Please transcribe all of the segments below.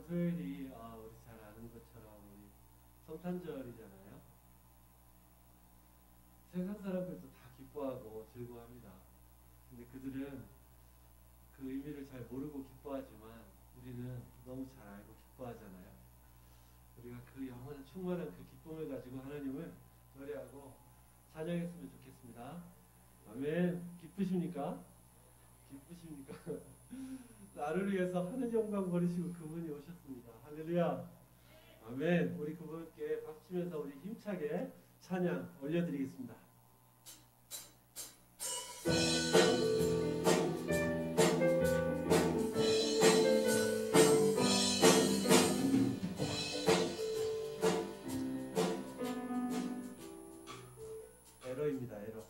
토요일이 우리 잘 아는 것처럼 우리 성탄절이잖아요. 세상 사람들도 다 기뻐하고 즐거워합니다. 근데 그들은 그 의미를 잘 모르고 기뻐하지만 우리는 너무 잘 알고 기뻐하잖아요. 우리가 그 영원한 충만한 그 기쁨을 가지고 하나님을 노래하고 찬양했으면 좋겠습니다. 아멘. 기쁘십니까? 기쁘십니까? 나를 위해서 하늘 영광 버리시고 그분이 오셨습니다. 할렐루야. 아멘. 우리 그분께 박수치면서 우리 힘차게 찬양 올려드리겠습니다. 에러입니다. 에러.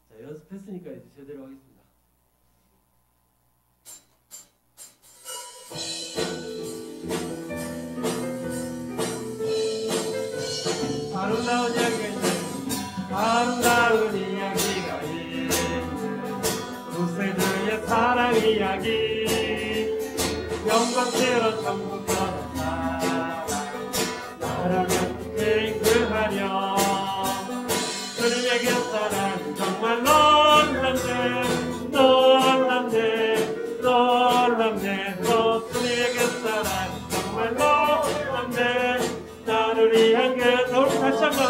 자, 연습했으니까 이제 제대로 하겠습니다. 아름다운 이야기가 있네. 아름다운 이야기가 있네. 두 세대의 사랑 이야기. 영광스러운 천국 떠난 사랑. 나라면 맹글하려. 주님에게 사랑은 정말 놀랍네. 놀랍네. 놀랍네. 주님에게 사랑은 정말 놀랍네. 나를 위한 그 우리 다시 한번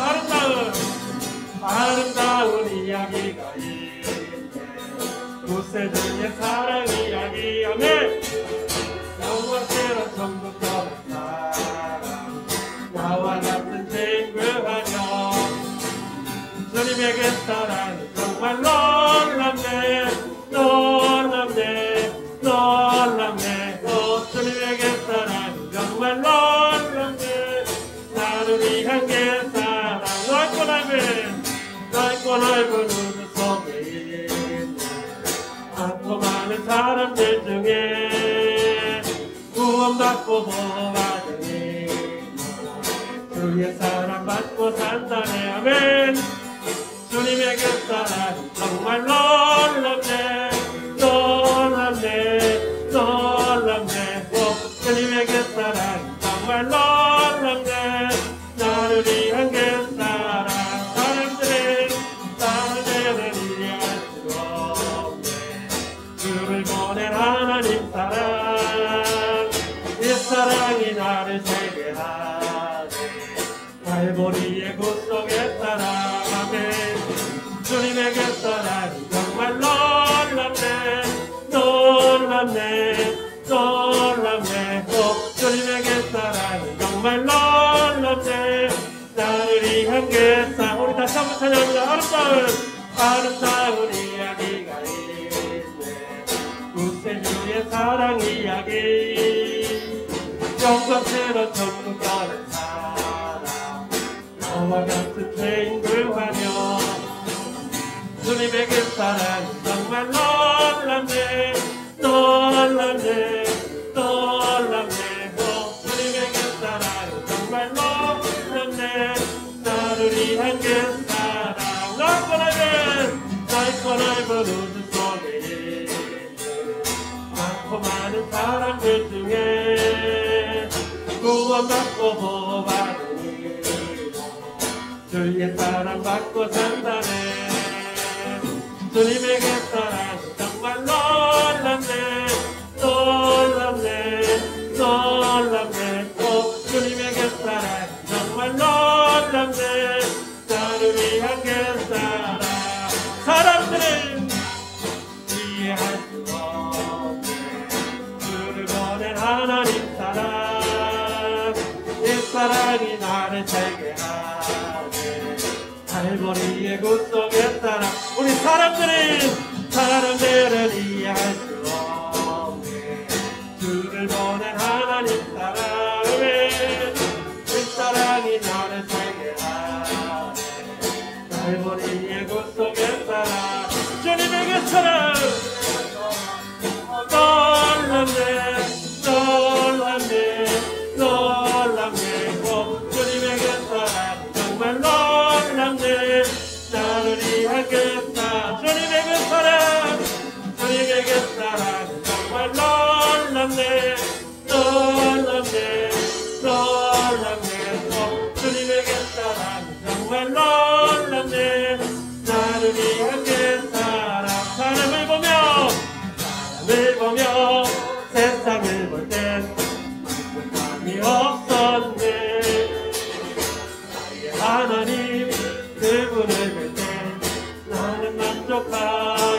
아름다운 이야기가 있네. 두 세대의 사랑 이야기. 아멘. 영광스러운 천국 떠난 사랑. 나와 같은 친구하며 주님에게 사랑은 정말 놀랍네. 놀랍네. 놀랍네. 주님에게 사랑은 정말 놀랍네. 나를 위한 게 사랑. 넓고 넓은 넓고 넓은 우주 속에 있네. 많고 많은 사람들 중에 구원받고 보호받으니 주의 사랑 받고 산다네. 아멘. 주님에게 사랑은 정말 놀랍네. 놀랍네. 놀랍네. 주님에게 사랑은 정말 놀랍네. 나를 위한 게 사랑. 사람들은 이해할 수 없네. 주를 보낸 하나님 사랑. 이 사랑이 나를 살게 하네. 갈보리의 구속의 사랑. 아멘. 주님에게 사랑이 정말 놀랍네. 놀랍네. 놀랍네. 주님에게 사랑이 정말 놀랍네. 나를 위한 게 사랑. 우리 다시 한번 찬양합니다. 아름다운 이야기가 있네. 구세주의 사랑 이야기. 영광스러운 천국 가는 사랑. 나와 같은 죄인들 환영. 주님에게 사랑 정말 놀랍네. 놀랍네. 놀랍네. 주님에게 사랑 정말 놀랍네. 나를 위한 게 사랑. 넓고 넓은 우주 속에 있네. 많고 많은 사람들 중에 구원받고 보호받으니 주의 사랑 받고 산다네. 주님에게 사랑은 정말 놀랍네. 놀랍네. 놀랍네. 주님에게 사랑은 정말 놀랍네. 나를 위한 게 사랑. 사람들은 이해할 수 없네. 주를 보낸 하나님 사랑. 이 사랑이 나를 살게 하네. 갈보리의 구속의 사랑. 우리 사람들은 이해할 수 없네. 주를 보낸 하나님 사랑은 그 사랑이 나를 살게 하네. 갈보리의 구속의 사랑. 주님에게 사랑. 놀랍네. 놀랍네. 놀랍네. 주님에게 사랑 정말 놀랍네. 나를 위하게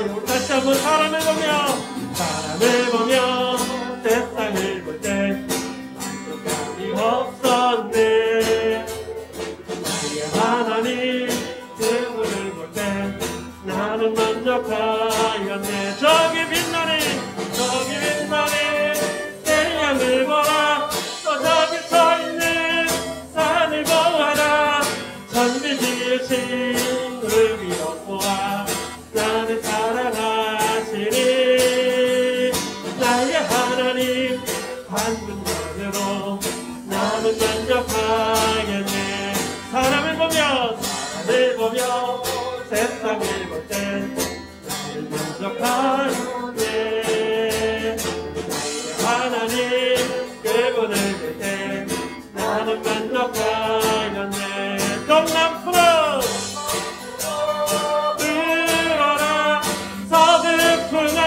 보며 다시 한번 사람을 보며 세상을 볼 때 만족감이 없었네. 나의 하나님 그분을 볼 때 나는 만족하였네. 저기 빛나는 태양을 보라. 또 저기 서 있는 산을 보아라. 천지 지으신 의리로 보아 나를 사랑하시니. 나의 하나님 한 분만으로 나는 만족하겠네. 사람을 보며 세상을 볼 때 나를 만족하겠네. 나의 하나님 그분을 볼 때 나는 만족하겠네. 동남풍아 불어라. 서귀풍아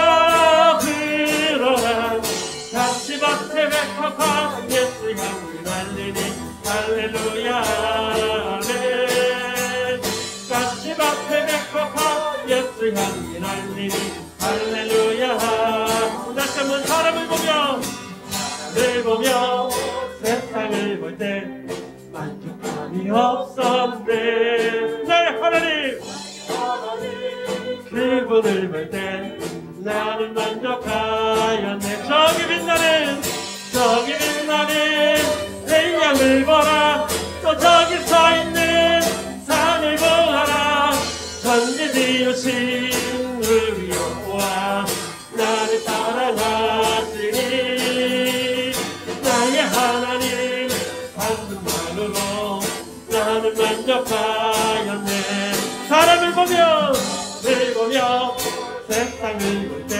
불어라. 가시밭에 백합화 예수 향을 날리니 할렐루야 아멘. 가시밭에 백합화 예수 향이 날리니 할렐루야. 다시 한번 사람을 보며 세상을 볼 때 만족감이 없었네. 나의 하나님 그분을 볼 때 나는 만족하였네. 저기 빛나는 태양을 보라. 또 저기 서 있는 산을 보아라. 천지 지으신 의리로 보아 나를 사랑하시니. 나의 하나님 한 분만으로 나는 만족하였네. 사람을 보며 세상을 볼 때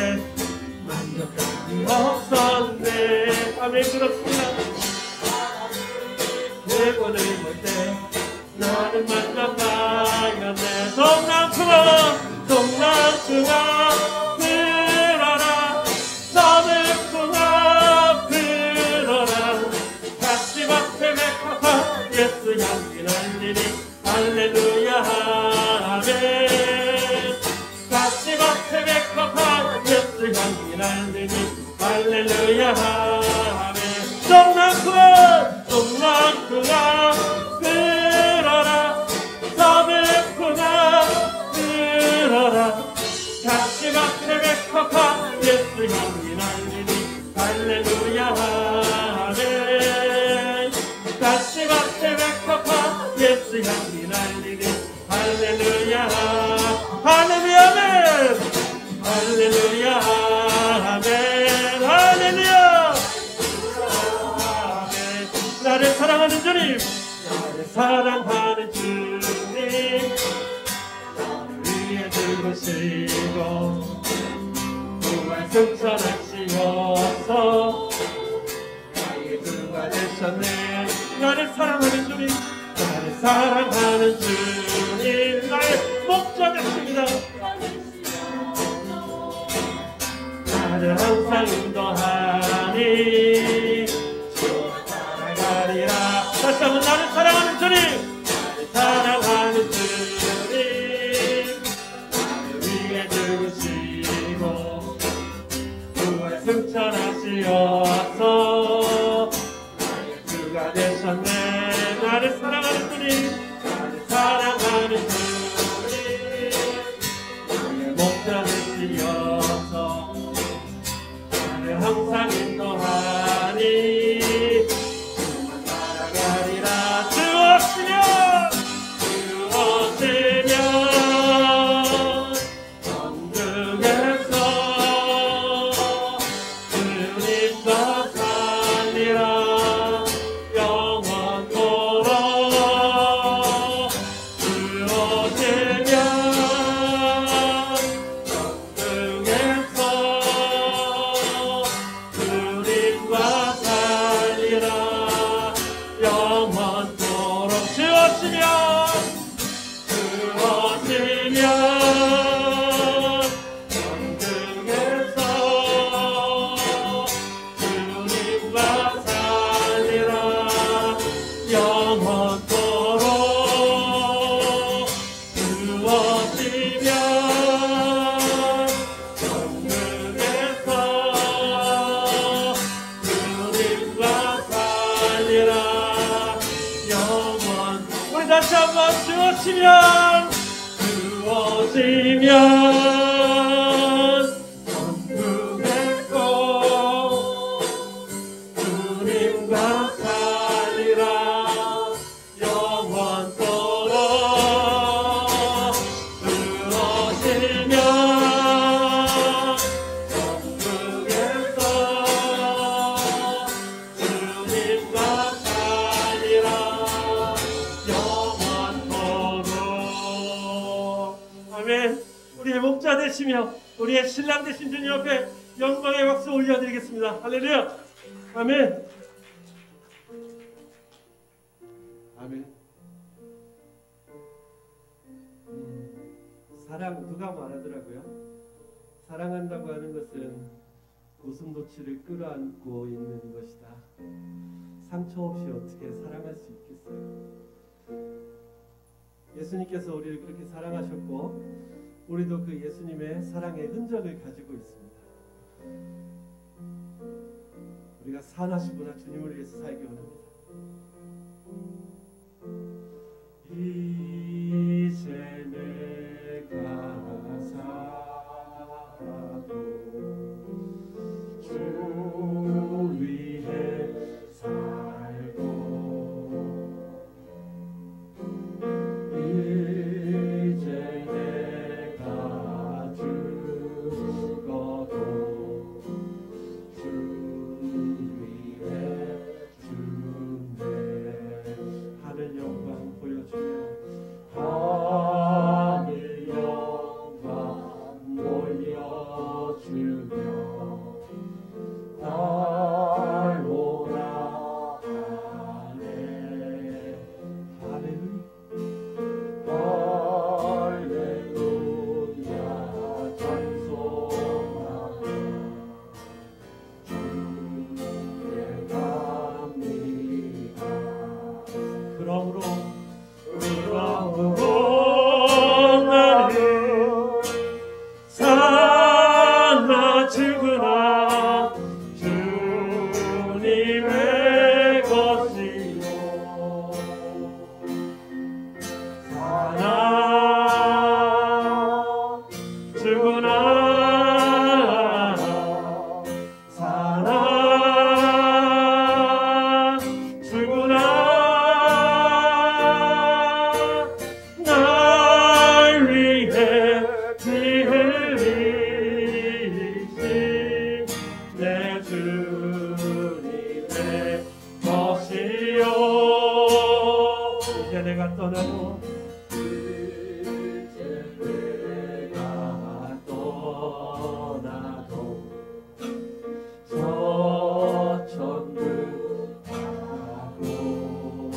만족감이 없었네. 아멘. 그렇습니다. 그분을 볼 때 나는 만족하였네. 동남풍아 불어라. 서귀풍아 불어라. 가시밭에 백합화 예수 향기 날리니 할렐루야 아멘. 가시밭에 백합화 예수 향기 날리니 할렐루야 아멘. 동남풍아 불어라. 서귀풍아 불어라. 가시밭에 백합화 예수 향기 날리니 할렐루야 아멘. 가시밭에 백합화 예수 향기 날리니 할렐루야 할렐루야 아멘. 할렐루야 아멘. 할렐루야 아멘. 나를 사랑하는 주님, 나를 사랑하는 주님, 나를 위해 죽으시고 부활 승천하시어서 나의 주가 되셨네. 나를 사랑하는 주님, 나를 사랑하는 주님, 나의 목자 되십니다. 나를 항상 인도하니 주와 따라가리라. 다시 한번 나를 사랑하는 주님, 나를 사랑하는 주님, 나를 위해 죽으시고 부활 승천하시어서 나의 주가 되셨네. 나를 사랑하는 주님, 나를 사랑하는 주님, 나의 목자 되시어서 나를 항상 인도하니 주만 따라가리라. 주 없으면 정중에서 주님과 오시면 주 오시면 우리의 신랑 되신 주님 앞에 영광의 박수 올려드리겠습니다. 할렐루야. 아멘. 아멘. 사랑 누가 말하더라고요. 사랑한다고 하는 것은 고슴도치를 끌어안고 있는 것이다. 상처 없이 어떻게 사랑할 수 있겠어요? 예수님께서 우리를 그렇게 사랑하셨고 우리도 그 예수님의 사랑의 흔적을 가지고 있습니다. 우리가 사나시구나 주님을 위해서 살기 원합니다. 이제 내가 살아도 주 위해 살고 이제 내가 죽어도 주 위해 죽네. 하늘 영광 보여주며 하늘 영광 보여주며 날 오라 하네. 할렐루야 찬송하며 주께 갑니다. 그러므로 나는 사나 죽으나 주님의 것이요 사나 죽으나 사나 죽으나 날 위해 피 흘리신 내 주님의 것이요 이제 내가 떠나도 저 천국 가고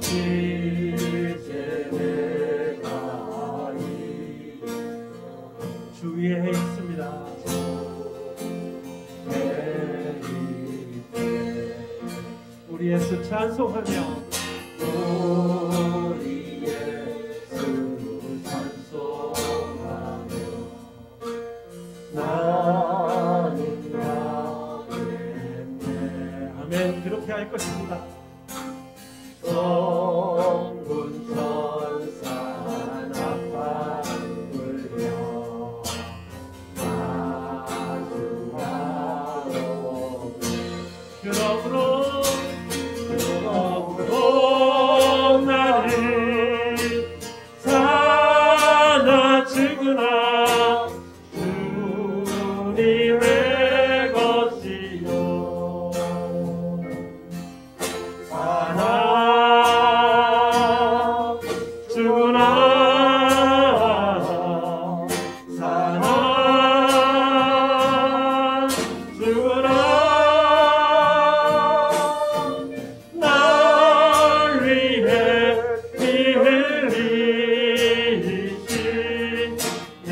이제 내가 주 위에 있습니다. 우리 예수 찬송하며 우리 예수 찬송하며 나는 가겠네. 아멘. 그렇게 할 것입니다. 성군 천사 나팔 불려 마주하러 그러므로 나는 사나 죽으나 주님의 것이요 사나 죽으나 사나 죽으나 날 위해 피 흘리신 내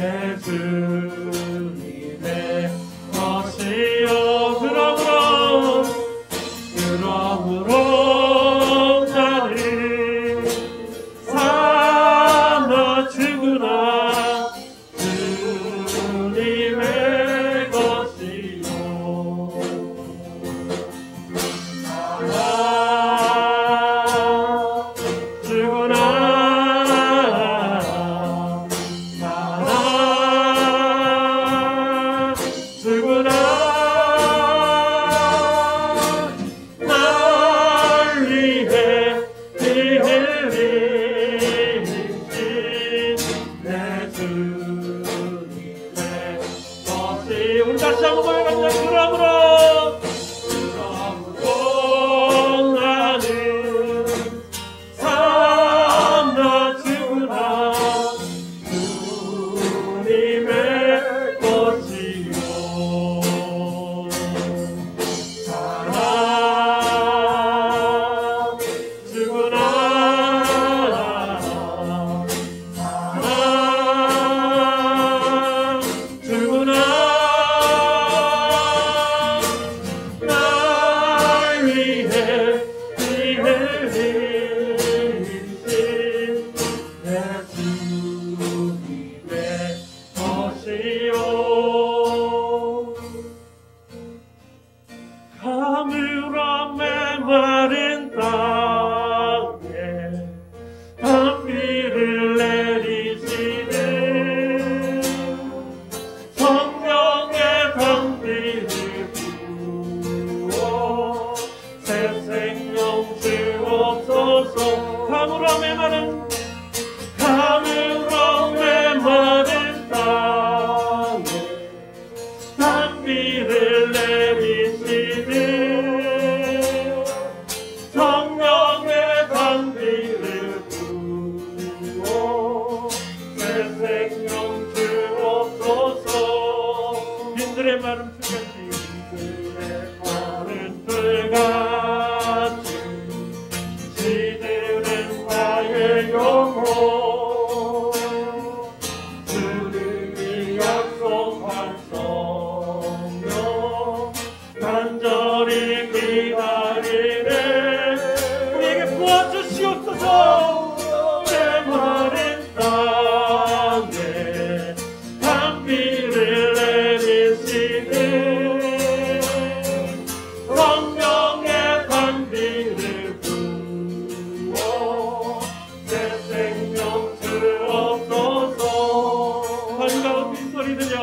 마른 풀같이 시들은 나의 영혼 주님이 약속한 성령 간절히 기다리네 우리에게 부어주시옵소서 내 마른 땅에 단비를 내리시네 성령의 단비를 부어 내 생명 주옵소서 반가운 빗소리 들려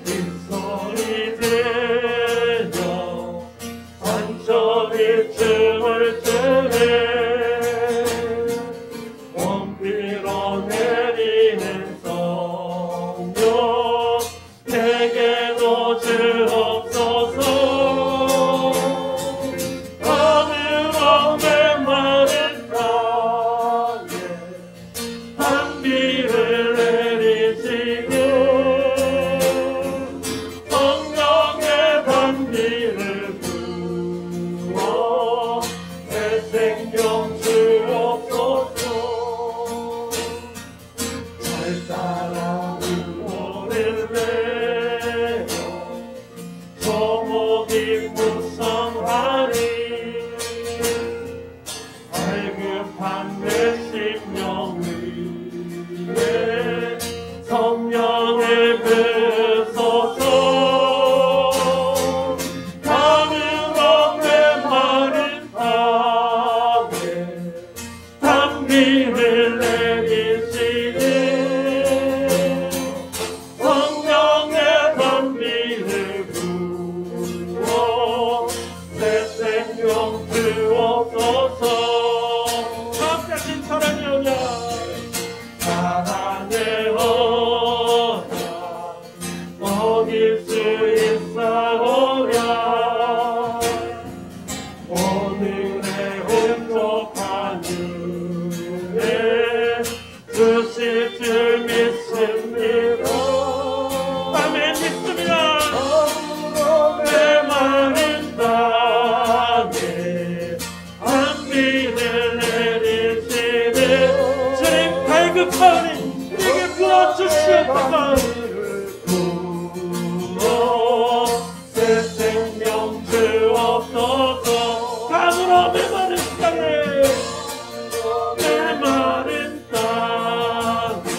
빗소리 들려 산천이 춤을 추네 원비로 내리는 성령 내게도 주옵소서 하늘로 메마른 땅에 단비를 내리시고 성령의 단비를 부어 내 생명 주옵소서 잘 따라 응원을 내어 소목이 무성하니 갈급한 내 심령 위에 성령을 부소서 하늘로 메마른 땅에 단비를 내리시네 성령의 단비를 부어 내 생명 주옵소서 함께 사랑의 언약 사랑의 언약 어길 수 있사오랴 오늘의 흡족한 은혜 주실 줄 믿습니다 아멘 믿습니다 내 마른 땅에 단비를 내리시네 주님 갈급하오니 우리에게 부어주시옵소서 새 생명 주옵소서 감으로 메마른 땅에 메마른 땅에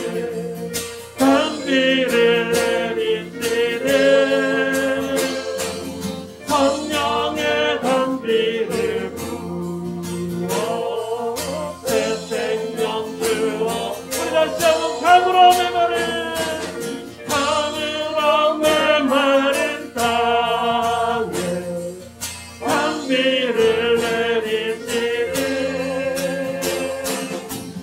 단비를 내리시네 성령의 단비를 부어 새 생명 주옵소서 우리 다시 한번 감으로 메마른 땅에 단비를 내리시네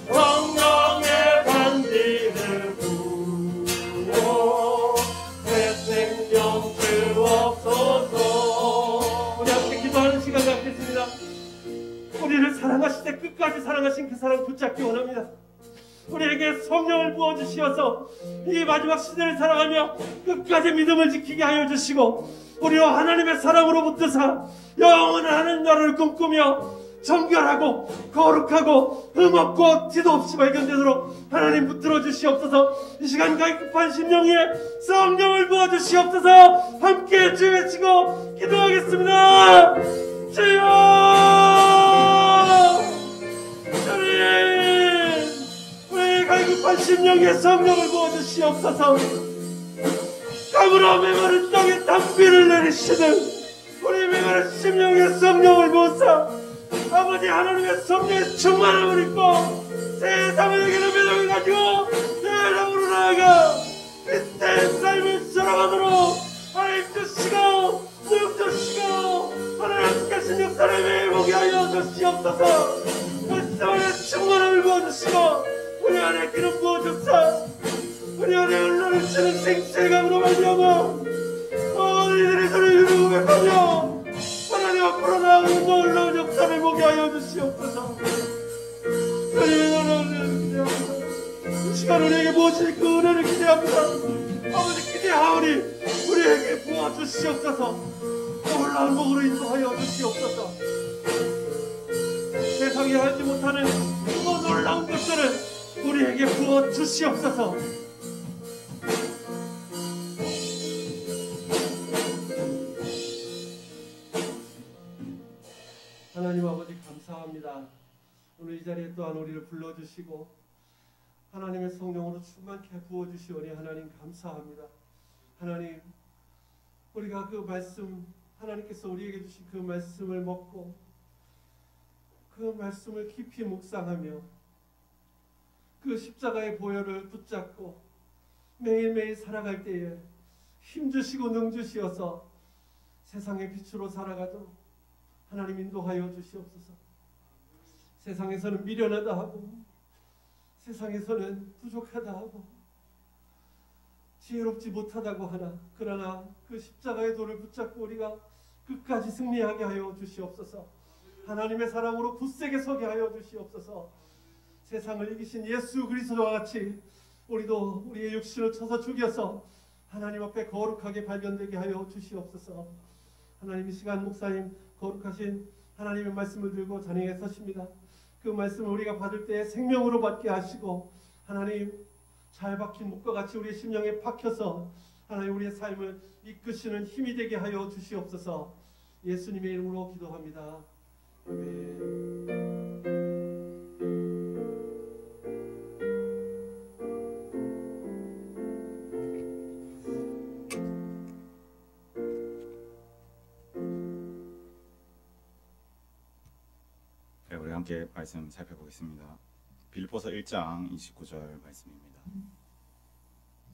성령의 단비를 부어 새 생명 주옵소서 우리 함께 기도하는 시간 갖겠습니다 우리를 사랑하실 때 끝까지 사랑하신 그 사랑 붙잡기 원합니다 우리에게 성령을 부어주시어서 이 마지막 시대를 살아가며 끝까지 믿음을 지키게 하여 주시고 우리로 하나님의 사랑으로 붙드사 영원한 나라를 꿈꾸며 정결하고 거룩하고 흠없고 티도 없이 발견되도록 하나님 붙들어 주시옵소서 이 시간 갈급한 심령 위에 성령을 부어주시옵소서 함께 주여 외치고 기도하겠습니다 주여 주님 우리 갈급한 심령에 성령을 부어주시옵소서 감으로 메마른 땅에 단비를 내리시는 우리 메마른 심령에 성령을 부어서 아버지 하나님의 성령의 충만함을 입고 세상에게는 매력을 가지고 세상으로 나아가 그때의 삶을 살아가도록 하나님 주시고 능 주시고 하나님 함께하신 역사를 매일 보게 하여 주시옵소서 그 세상의 충만함을 부어주시고 우리 안에 기름 부어주사 우리 안에 흘러는 주는 생체감으로 말미암아 우리들의 손을 이루고 백하며 하나님 앞으로 나아가는 놀라운 역사를 보게 하여 주시옵소서 이 시간 우리에게 무엇이 그 은혜를 기대합니다 아버지 기대하오니 우리 우리에게 부어주시옵소서. 놀라운 복으로 인도하여 주시옵소서. 세상이 알지 못하는 그 놀라운 것들을 우리에게 부어주시옵소서. 하나님 아버지 감사합니다. 오늘 이 자리에 또한 우리를 불러주시고 하나님의 성령으로 충만케 부어주시오니 하나님 감사합니다. 하나님, 우리가 그 말씀, 하나님께서 우리에게 주신 그 말씀을 먹고 그 말씀을 깊이 묵상하며 그 십자가의 보혈을 붙잡고 매일매일 살아갈 때에 힘주시고 능주시어서 세상의 빛으로 살아가도록 하나님 인도하여 주시옵소서. 세상에서는 미련하다 하고 세상에서는 부족하다 하고 지혜롭지 못하다고 하나, 그러나 그 십자가의 돌을 붙잡고 우리가 끝까지 승리하게 하여 주시옵소서. 하나님의 사랑으로 굳세게 서게 하여 주시옵소서. 세상을 이기신 예수 그리스도와 같이 우리도 우리의 육신을 쳐서 죽여서 하나님 앞에 거룩하게 발견되게 하여 주시옵소서. 하나님, 이 시간 목사님 거룩하신 하나님의 말씀을 들고 자리에 서십니다. 그 말씀을 우리가 받을 때 생명으로 받게 하시고 하나님, 잘 박힌 목과 같이 우리의 심령에 박혀서 하나님 우리의 삶을 이끄시는 힘이 되게 하여 주시옵소서. 예수님의 이름으로 기도합니다. 아멘. 네, 우리 함께 말씀 살펴보겠습니다. 빌립보서 1장 29절 말씀입니다.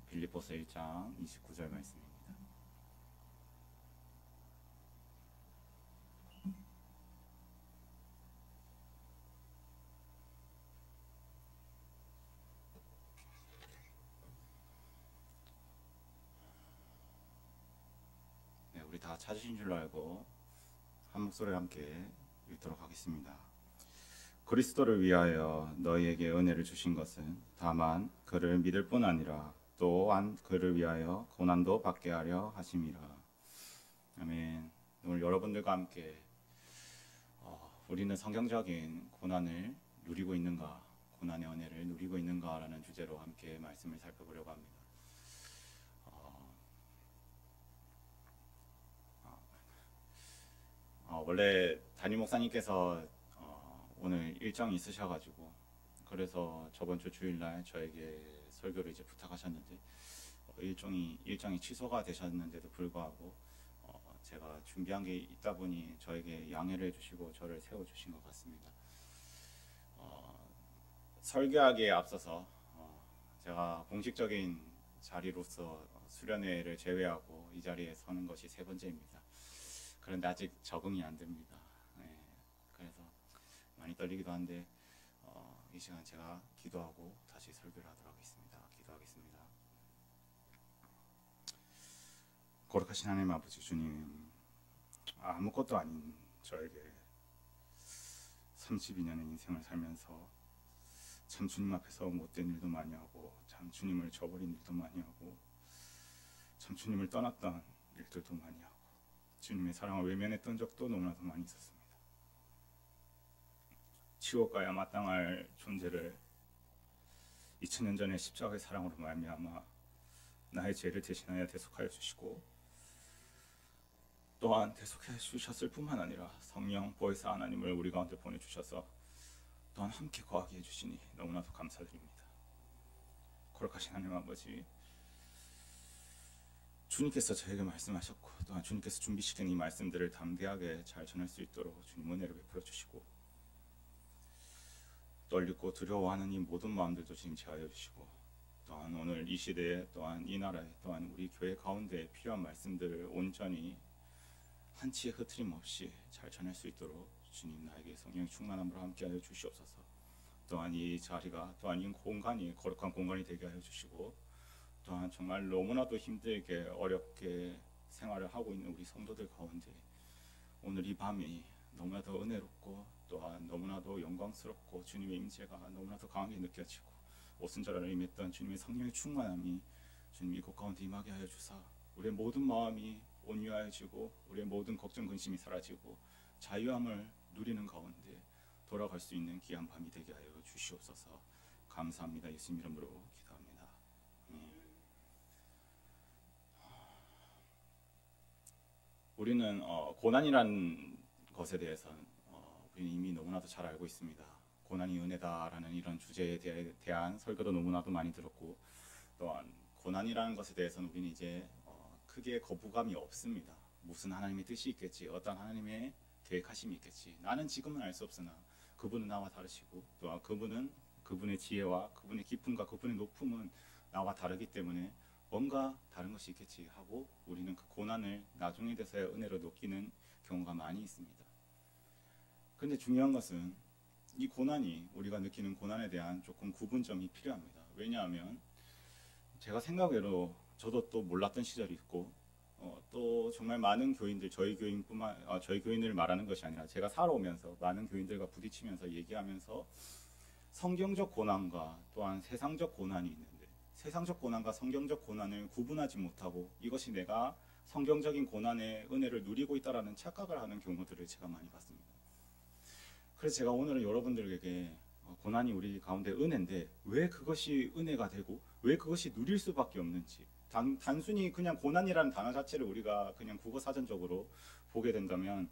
빌립보서 1장 29절 말씀입니다. 네, 우리 다 찾으신 줄 알고 한 목소리로 함께 읽도록 하겠습니다. 그리스도를 위하여 너희에게 은혜를 주신 것은 다만 그를 믿을 뿐 아니라 또한 그를 위하여 고난도 받게 하려 하심이라. 아멘. 오늘 여러분들과 함께 우리는 성경적인 고난을 누리고 있는가, 고난의 은혜를 누리고 있는가라는 주제로 함께 말씀을 살펴보려고 합니다. 원래 담임 목사님께서 오늘 일정이 있으셔가지고 그래서 저번 주 주일날 저에게 설교를 이제 부탁하셨는데 일정이 취소가 되셨는데도 불구하고 제가 준비한 게 있다 보니 저에게 양해를 해주시고 저를 세워주신 것 같습니다. 설교하기에 앞서서 제가 공식적인 자리로서 수련회를 제외하고 이 자리에 서는 것이 3번째입니다. 그런데 아직 적응이 안 됩니다. 네, 그래서 많이 떨리기도 한데 이 시간 제가 기도하고 다시 설교를 하도록 하겠습니다. 기도하겠습니다. 거룩하신 하나님 아버지 주님, 아무것도 아닌 저에게 32년의 인생을 살면서 참 주님 앞에서 못된 일도 많이 하고 참 주님을 저버린 일도 많이 하고 참 주님을 떠났던 일들도 많이 하고 주님의 사랑을 외면했던 적도 너무나도 많이 있었습니다. 치워가야 마땅할 존재를 2000년 전에 십자가의 사랑으로 말미암아 나의 죄를 대신하여 대속하여 주시고 또한 대속해 주셨을 뿐만 아니라 성령 보혜사 하나님을 우리 가운데 보내주셔서 또한 함께 거하게 해주시니 너무나도 감사드립니다. 거룩하신 하나님 아버지, 주님께서 저에게 말씀하셨고 또한 주님께서 준비시킨 이 말씀들을 담대하게 잘 전할 수 있도록 주님 은혜를 베풀어 주시고 떨리고 두려워하는 이 모든 마음들도 지금 제하여 주시고 또한 오늘 이 시대에 또한 이 나라에 또한 우리 교회 가운데 필요한 말씀들을 온전히 한치의 흐트림 없이 잘 전할 수 있도록 주님 나에게 성령의 충만함으로 함께하여 주시옵소서. 또한 이 자리가 또한 이 공간이 거룩한 공간이 되게 하여 주시고 또한 정말 너무나도 힘들게 어렵게 생활을 하고 있는 우리 성도들 가운데 오늘 이 밤이 너무나도 은혜롭고 또한 너무나도 영광스럽고 주님의 임재가 너무나도 강하게 느껴지고 오순절을 임했던 주님의 성령의 충만함이 주님 이곳 가운데 임하게 하여 주사 우리의 모든 마음이 온유해지고 우리의 모든 걱정 근심이 사라지고 자유함을 누리는 가운데 돌아갈 수 있는 귀한 밤이 되게 하여 주시옵소서. 감사합니다. 예수님 이름으로 기도합니다. 우리는 고난이라는 것에 대해서는 우리는 이미 너무나도 잘 알고 있습니다. 고난이 은혜다라는 이런 주제에 대한 설교도 너무나도 많이 들었고, 또한 고난이라는 것에 대해서는 우리는 이제 크게 거부감이 없습니다. 무슨 하나님의 뜻이 있겠지, 어떤 하나님의 계획하심이 있겠지. 나는 지금은 알 수 없으나 그분은 나와 다르시고, 또한 그분은 그분의 지혜와 그분의 깊음과 그분의 높음은 나와 다르기 때문에 뭔가 다른 것이 있겠지 하고 우리는 그 고난을 나중에 돼서야 은혜로 느끼는 경우가 많이 있습니다. 근데 중요한 것은 이 고난이, 우리가 느끼는 고난에 대한 조금 구분점이 필요합니다. 왜냐하면 제가 생각외로 저도 또 몰랐던 시절이 있고, 또 정말 많은 교인들, 저희 교인을 말하는 것이 아니라 제가 살아오면서 많은 교인들과 부딪히면서 얘기하면서 성경적 고난과 또한 세상적 고난이 있는데, 세상적 고난과 성경적 고난을 구분하지 못하고 이것이 내가 성경적인 고난의 은혜를 누리고 있다라는 착각을 하는 경우들을 제가 많이 봤습니다. 그래서 제가 오늘은 여러분들에게 고난이 우리 가운데 은혜인데 왜 그것이 은혜가 되고 왜 그것이 누릴 수밖에 없는지, 단순히 그냥 고난이라는 단어 자체를 우리가 그냥 국어사전적으로 보게 된다면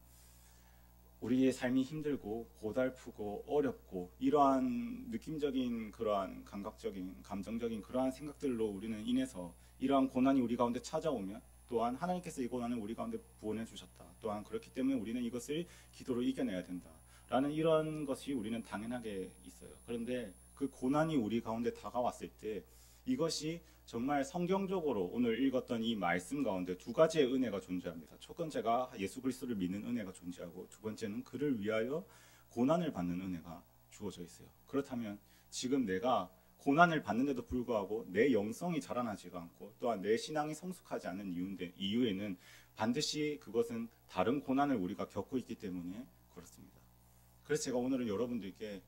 우리의 삶이 힘들고 고달프고 어렵고 이러한 느낌적인, 그러한 감각적인, 감정적인 그러한 생각들로 우리는 인해서 이러한 고난이 우리 가운데 찾아오면, 또한 하나님께서 이 고난을 우리 가운데 부어내 주셨다, 또한 그렇기 때문에 우리는 이것을 기도로 이겨내야 된다 라는 이런 것이 우리는 당연하게 있어요. 그런데 그 고난이 우리 가운데 다가왔을 때 이것이 정말 성경적으로 오늘 읽었던 이 말씀 가운데 두 가지의 은혜가 존재합니다. 첫 번째가 예수 그리스도를 믿는 은혜가 존재하고, 두 번째는 그를 위하여 고난을 받는 은혜가 주어져 있어요. 그렇다면 지금 내가 고난을 받는데도 불구하고 내 영성이 자라나지가 않고 또한 내 신앙이 성숙하지 않는 이유에는 반드시 그것은 다른 고난을 우리가 겪고 있기 때문에 그렇습니다. 그래서 제가 오늘은 여러분들께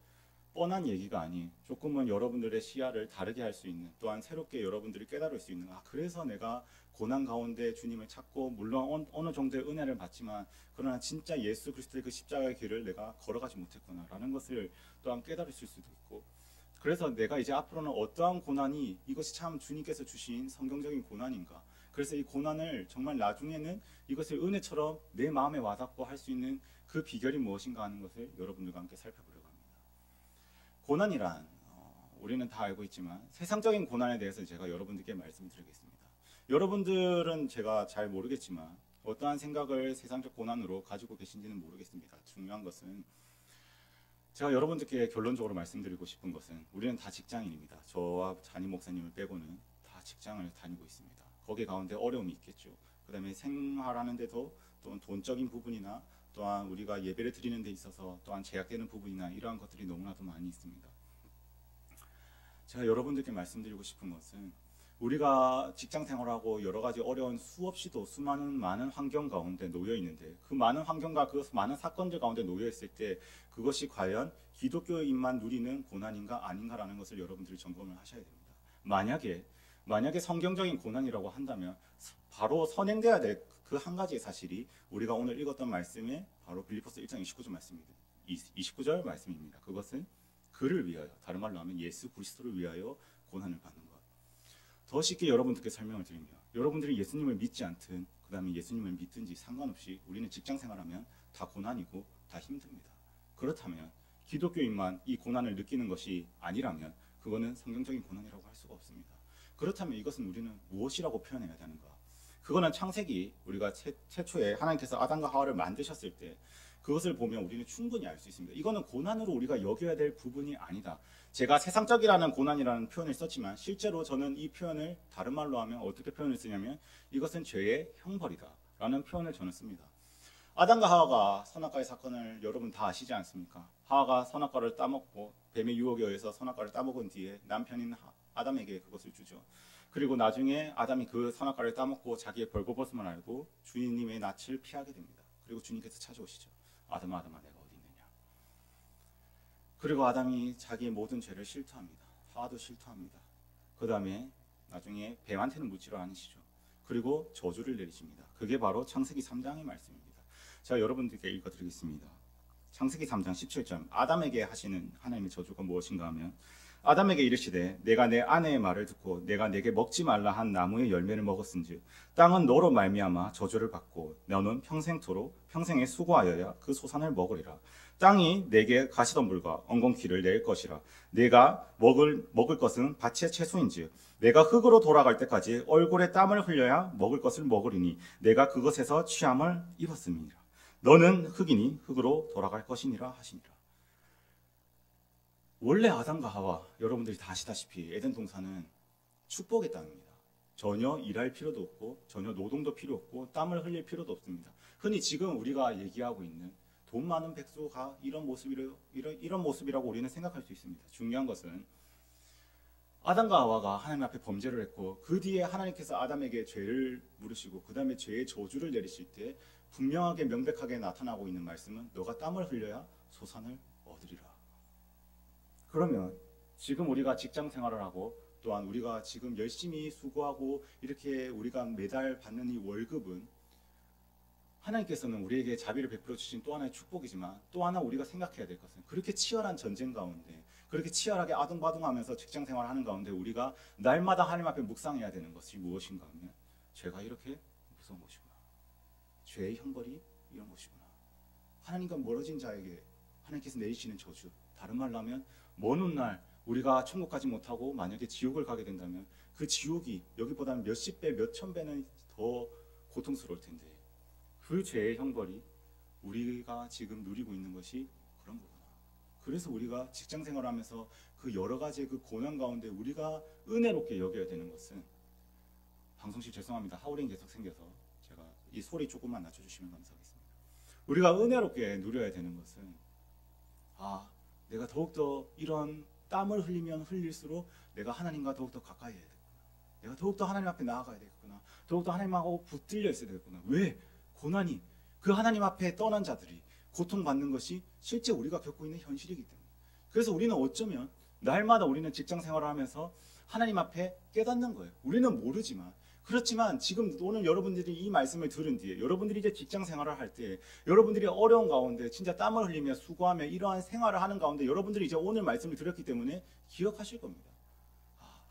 뻔한 얘기가 아닌 조금은 여러분들의 시야를 다르게 할 수 있는, 또한 새롭게 여러분들이 깨달을 수 있는, 그래서 내가 고난 가운데 주님을 찾고 물론 어느 정도의 은혜를 받지만 그러나 진짜 예수 그리스도의 그 십자가의 길을 내가 걸어가지 못했구나 라는 것을 또한 깨달을 수도 있고, 그래서 내가 이제 앞으로는 어떠한 고난이 이것이 참 주님께서 주신 성경적인 고난인가, 그래서 이 고난을 정말 나중에는 이것을 은혜처럼 내 마음에 와닿고 할 수 있는 그 비결이 무엇인가 하는 것을 여러분들과 함께 살펴보려고 합니다. 고난이란 우리는 다 알고 있지만 세상적인 고난에 대해서 제가 여러분들께 말씀드리겠습니다. 여러분들은 제가 잘 모르겠지만 어떠한 생각을 세상적 고난으로 가지고 계신지는 모르겠습니다. 중요한 것은 제가 여러분들께 결론적으로 말씀드리고 싶은 것은 우리는 다 직장인입니다. 저와 잔임 목사님을 빼고는 다 직장을 다니고 있습니다. 거기 가운데 어려움이 있겠죠. 그 다음에 생활하는데도 또한 돈적인 부분이나 또한 우리가 예배를 드리는 데 있어서 또한 제약되는 부분이나 이러한 것들이 너무나도 많이 있습니다. 제가 여러분들께 말씀드리고 싶은 것은 우리가 직장 생활하고 여러 가지 어려운 수없이도 많은 환경 가운데 놓여 있는데, 그 많은 환경과 그 많은 사건들 가운데 놓여 있을 때 그것이 과연 기독교인만 누리는 고난인가 아닌가라는 것을 여러분들이 점검을 하셔야 됩니다. 만약에 성경적인 고난이라고 한다면 바로 선행돼야 될 그 한 가지의 사실이 우리가 오늘 읽었던 말씀에 바로 빌립보서 1장 29절 말씀입니다. 29절 말씀입니다. 그것은 그를 위하여, 다른 말로 하면 예수 그리스도를 위하여 고난을 받는 것. 더 쉽게 여러분들께 설명을 드리면, 여러분들이 예수님을 믿지 않든 그 다음에 예수님을 믿든지 상관없이 우리는 직장 생활하면 다 고난이고 다 힘듭니다. 그렇다면 기독교인만 이 고난을 느끼는 것이 아니라면 그거는 성경적인 고난이라고 할 수가 없습니다. 그렇다면 이것은 우리는 무엇이라고 표현해야 되는가? 그거는 창세기, 우리가 최초에 하나님께서 아담과 하와를 만드셨을 때 그것을 보면 우리는 충분히 알 수 있습니다. 이거는 고난으로 우리가 여겨야 될 부분이 아니다. 제가 세상적이라는 고난이라는 표현을 썼지만 실제로 저는 이 표현을 다른 말로 하면 어떻게 표현을 쓰냐면 이것은 죄의 형벌이다 라는 표현을 저는 씁니다. 아담과 하와가 선악과의 사건을 여러분 다 아시지 않습니까? 하와가 선악과를 따먹고 뱀의 유혹에 의해서 선악과를 따먹은 뒤에 남편인 아담에게 그것을 주죠. 그리고 나중에 아담이 그 선악과를 따먹고 자기의 벌거벗음을 알고 주님의 낯을 피하게 됩니다. 그리고 주님께서 찾아오시죠. 아담아 내가 어디 있느냐. 그리고 아담이 자기의 모든 죄를 실토합니다. 하와도 실토합니다. 그 다음에 나중에 뱀한테는 묻지를 않으시죠. 그리고 저주를 내리십니다. 그게 바로 창세기 3장의 말씀입니다. 제가 여러분들께 읽어드리겠습니다. 창세기 3장 17절 아담에게 하시는 하나님의 저주가 무엇인가 하면 아담에게 이르시되 내가 내 아내의 말을 듣고 내가 내게 먹지 말라 한 나무의 열매를 먹었은즉 땅은 너로 말미암아 저주를 받고 너는 평생토록 평생에 수고하여야 그 소산을 먹으리라. 땅이 내게 가시덤불과 엉겅퀴를 낼 것이라. 내가 먹을 것은 밭의 채소인즉 내가 흙으로 돌아갈 때까지 얼굴에 땀을 흘려야 먹을 것을 먹으리니 내가 그것에서 취함을 입었음이니라. 너는 흙이니 흙으로 돌아갈 것이니라 하시니라. 원래 아담과 하와, 여러분들이 다 아시다시피 에덴 동산은 축복의 땅입니다. 전혀 일할 필요도 없고 전혀 노동도 필요 없고 땀을 흘릴 필요도 없습니다. 흔히 지금 우리가 얘기하고 있는 돈 많은 백수가 이런 모습이라고 우리는 생각할 수 있습니다. 중요한 것은 아담과 하와가 하나님 앞에 범죄를 했고 그 뒤에 하나님께서 아담에게 죄를 물으시고 그 다음에 죄의 저주를 내리실 때 분명하게 명백하게 나타나고 있는 말씀은 너가 땀을 흘려야 소산을 얻으리라. 그러면 지금 우리가 직장 생활을 하고 또한 우리가 지금 열심히 수고하고 이렇게 우리가 매달 받는 이 월급은 하나님께서는 우리에게 자비를 베풀어 주신 또 하나의 축복이지만 또 하나 우리가 생각해야 될 것은 그렇게 치열한 전쟁 가운데 그렇게 치열하게 아둥바둥하면서 직장 생활을 하는 가운데 우리가 날마다 하나님 앞에 묵상해야 되는 것이 무엇인가 하면 죄가 이렇게 무서운 것이구나. 죄의 형벌이 이런 것이구나. 하나님과 멀어진 자에게 하나님께서 내리시는 저주, 다른 말로 하면 먼 훗날 우리가 천국 가지 못하고 만약에 지옥을 가게 된다면 그 지옥이 여기보다는 몇십 배, 몇천 배는 더 고통스러울 텐데 그 죄의 형벌이 우리가 지금 누리고 있는 것이 그런 거구나. 그래서 우리가 직장 생활하면서 그 여러 가지의 그 고난 가운데 우리가 은혜롭게 여겨야 되는 것은 방송실 죄송합니다. 하울링 계속 생겨서 제가 이 소리 조금만 낮춰주시면 감사하겠습니다. 우리가 은혜롭게 누려야 되는 것은 내가 더욱더 이런 땀을 흘리면 흘릴수록 내가 하나님과 더욱더 가까이 해야 되겠구나. 내가 더욱더 하나님 앞에 나아가야 되겠구나. 더욱더 하나님하고 붙들려 있어야 되겠구나. 왜? 고난이 그 하나님 앞에 떠난 자들이 고통받는 것이 실제 우리가 겪고 있는 현실이기 때문에 그래서 우리는 어쩌면 날마다 우리는 직장 생활을 하면서 하나님 앞에 깨닫는 거예요. 우리는 모르지만 그렇지만 지금 오늘 여러분들이 이 말씀을 들은 뒤에 여러분들이 이제 직장 생활을 할 때 여러분들이 어려운 가운데 진짜 땀을 흘리며 수고하며 이러한 생활을 하는 가운데 여러분들이 이제 오늘 말씀을 들었기 때문에 기억하실 겁니다.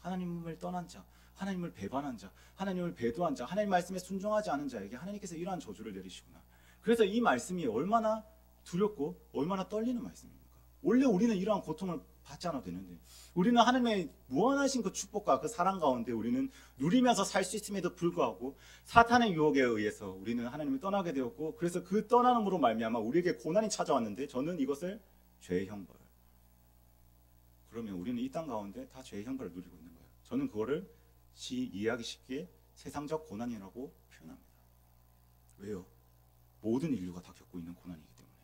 하나님을 떠난 자, 하나님을 배반한 자, 하나님을 배도한 자, 하나님 말씀에 순종하지 않은 자에게 하나님께서 이러한 저주를 내리시구나. 그래서 이 말씀이 얼마나 두렵고 얼마나 떨리는 말씀입니까? 원래 우리는 이러한 고통을 받지 않아도 되는데 우리는 하나님의 무한하신 그 축복과 그 사랑 가운데 우리는 누리면서 살 수 있음에도 불구하고 사탄의 유혹에 의해서 우리는 하나님을 떠나게 되었고 그래서 그 떠남으로 말미암아 우리에게 고난이 찾아왔는데 저는 이것을 죄의 형벌. 그러면 우리는 이 땅 가운데 다 죄의 형벌을 누리고 있는 거예요. 저는 그거를 이해하기 쉽게 세상적 고난이라고 표현합니다. 왜요? 모든 인류가 다 겪고 있는 고난이기 때문에.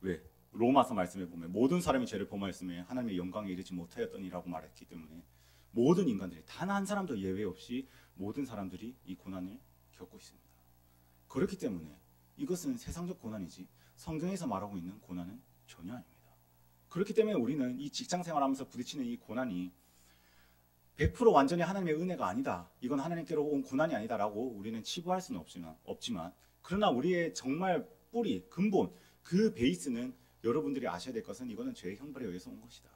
왜? 로마서 말씀에 보면 모든 사람이 죄를 범하였음에 하나님의 영광에 이르지 못하였더니라고 말했기 때문에 모든 인간들이 단 한 사람도 예외 없이 모든 사람들이 이 고난을 겪고 있습니다. 그렇기 때문에 이것은 세상적 고난이지 성경에서 말하고 있는 고난은 전혀 아닙니다. 그렇기 때문에 우리는 이 직장 생활하면서 부딪히는 이 고난이 100% 완전히 하나님의 은혜가 아니다. 이건 하나님께로 온 고난이 아니다라고 우리는 치부할 수는 없지만 그러나 우리의 정말 뿌리, 근본, 그 베이스는 여러분들이 아셔야 될 것은 이거는 죄의 형벌에 의해서 온 것이다.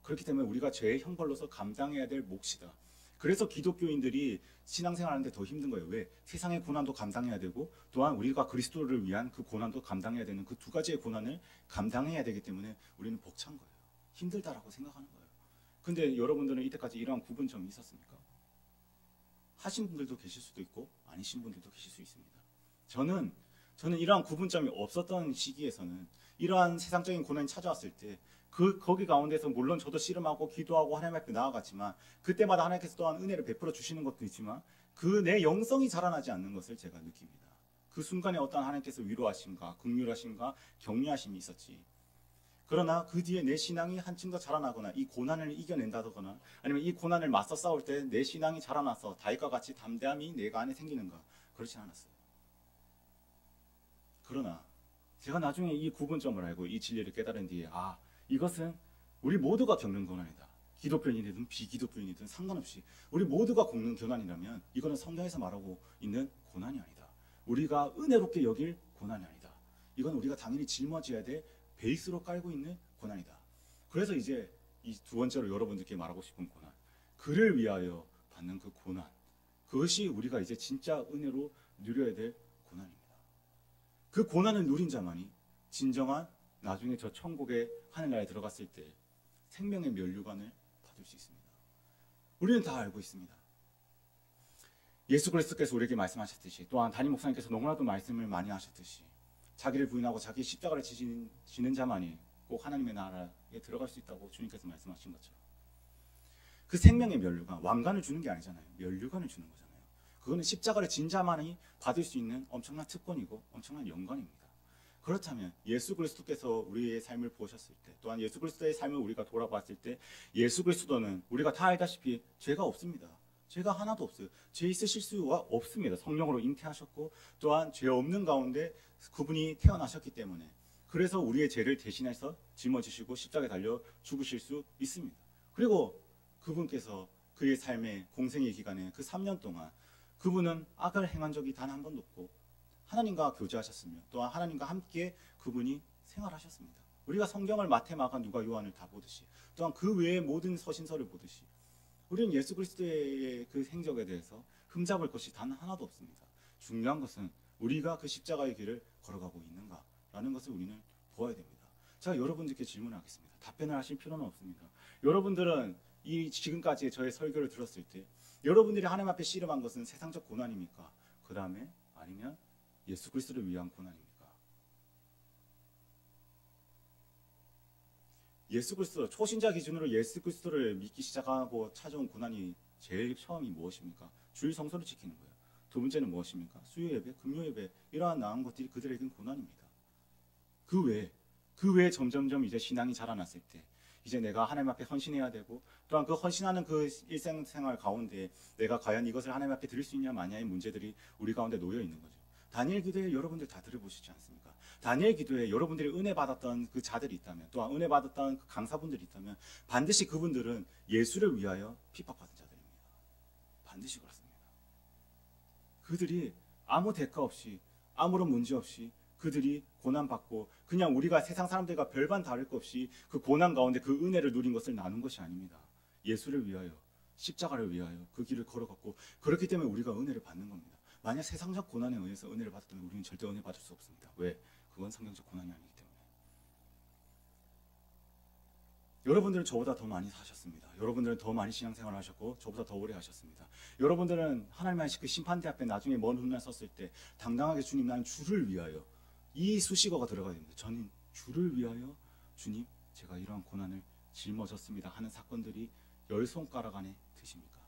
그렇기 때문에 우리가 죄의 형벌로서 감당해야 될 몫이다. 그래서 기독교인들이 신앙생활하는데 더 힘든 거예요. 왜? 세상의 고난도 감당해야 되고 또한 우리가 그리스도를 위한 그 고난도 감당해야 되는 그 두 가지의 고난을 감당해야 되기 때문에 우리는 벅찬 거예요. 힘들다라고 생각하는 거예요. 근데 여러분들은 이때까지 이러한 구분점이 있었습니까? 하신 분들도 계실 수도 있고 아니신 분들도 계실 수 있습니다. 저는 이러한 구분점이 없었던 시기에서는 이러한 세상적인 고난이 찾아왔을 때 거기 가운데서 물론 저도 씨름하고 기도하고 하나님 앞에 나아갔지만 그때마다 하나님께서 또한 은혜를 베풀어 주시는 것도 있지만 그 내 영성이 자라나지 않는 것을 제가 느낍니다. 그 순간에 어떤 하나님께서 위로하심과 긍휼하심과 격려하심이 있었지. 그러나 그 뒤에 내 신앙이 한층 더 자라나거나 이 고난을 이겨낸다거나 아니면 이 고난을 맞서 싸울 때 내 신앙이 자라나서 다윗과 같이 담대함이 내가 안에 생기는가? 그렇지 않았어요. 그러나 제가 나중에 이 구분점을 알고 이 진리를 깨달은 뒤에 이것은 우리 모두가 겪는 고난이다. 기독교인이든 비기독교인이든 상관없이 우리 모두가 겪는 고난이라면 이거는 성경에서 말하고 있는 고난이 아니다. 우리가 은혜롭게 여길 고난이 아니다. 이건 우리가 당연히 짊어져야 될 베이스로 깔고 있는 고난이다. 그래서 이제 이 두 번째로 여러분들께 말하고 싶은 고난, 그를 위하여 받는 그 고난, 그것이 우리가 이제 진짜 은혜로 누려야 될 고난입니다. 그 고난을 누린 자만이 진정한 나중에 저 천국의 하늘나라에 들어갔을 때 생명의 면류관을 받을 수 있습니다. 우리는 다 알고 있습니다. 예수 그리스도께서 우리에게 말씀하셨듯이, 또한 담임 목사님께서 너무나도 말씀을 많이 하셨듯이, 자기를 부인하고 자기 십자가를 지는 자만이 꼭 하나님의 나라에 들어갈 수 있다고 주님께서 말씀하신 것처럼, 그 생명의 면류관, 왕관을 주는 게 아니잖아요. 면류관을 주는 거잖아요. 그거는 십자가를 진 자만이 받을 수 있는 엄청난 특권이고 엄청난 영광입니다. 그렇다면 예수 그리스도께서 우리의 삶을 보셨을 때, 또한 예수 그리스도의 삶을 우리가 돌아봤을 때, 예수 그리스도는 우리가 다 알다시피 죄가 없습니다. 죄가 하나도 없어요. 죄 있을 실수가 없습니다. 성령으로 잉태하셨고, 또한 죄 없는 가운데 그분이 태어나셨기 때문에, 그래서 우리의 죄를 대신해서 짊어지시고 십자가에 달려 죽으실 수 있습니다. 그리고 그분께서 그의 삶의 공생의 기간에 그 3년 동안 그분은 악을 행한 적이 단 한 번도 없고 하나님과 교제하셨으며, 또한 하나님과 함께 그분이 생활하셨습니다. 우리가 성경을 마태, 마가, 누가, 요한을 다 보듯이, 또한 그 외의 모든 서신서를 보듯이 우리는 예수 그리스도의 그 행적에 대해서 흠잡을 것이 단 하나도 없습니다. 중요한 것은 우리가 그 십자가의 길을 걸어가고 있는가라는 것을 우리는 보아야 됩니다. 제가 여러분들께 질문하겠습니다. 답변을 하실 필요는 없습니다. 여러분들은 이 지금까지의 저의 설교를 들었을 때 여러분들이 하나님 앞에 씨름한 것은 세상적 고난입니까? 그 다음에 아니면 예수 그리스도를 위한 고난입니까? 예수 그리스도, 초신자 기준으로 예수 그리스도를 믿기 시작하고 찾아온 고난이 제일 처음이 무엇입니까? 주일 성소를 지키는 거예요. 두 번째는 무엇입니까? 수요 예배, 금요 예배, 이러한 나은 것들이 그들에게는 고난입니다. 그 외에 점점점 이제 신앙이 자라났을 때, 이제 내가 하나님 앞에 헌신해야 되고, 또한 그 헌신하는 그 일생생활 가운데 내가 과연 이것을 하나님 앞에 드릴 수 있냐 마냐의 문제들이 우리 가운데 놓여 있는 거죠. 다니엘 기도에 여러분들 다 들어보시지 않습니까? 다니엘 기도에 여러분들이 은혜 받았던 그 자들이 있다면, 또한 은혜 받았던 그 강사분들이 있다면, 반드시 그분들은 예수를 위하여 핍박받은 자들입니다. 반드시 그렇습니다. 그들이 아무 대가 없이, 아무런 문제 없이 그들이 고난받고, 그냥 우리가 세상 사람들과 별반 다를 것 없이 그 고난 가운데 그 은혜를 누린 것을 나눈 것이 아닙니다. 예수를 위하여, 십자가를 위하여 그 길을 걸어갔고, 그렇기 때문에 우리가 은혜를 받는 겁니다. 만약 세상적 고난에 의해서 은혜를 받았다면 우리는 절대 은혜 받을 수 없습니다. 왜? 그건 성경적 고난이 아니기 때문에. 여러분들은 저보다 더 많이 사셨습니다. 여러분들은 더 많이 신앙생활을 하셨고 저보다 더 오래 하셨습니다. 여러분들은 하나님의 그 심판대 앞에 나중에 먼 훗날 섰을 때 당당하게, 주님, 나는 주를 위하여, 이 수식어가 들어가야 됩니다. 저는 주를 위하여, 주님, 제가 이러한 고난을 짊어졌습니다 하는 사건들이 10손가락 안에 드십니까?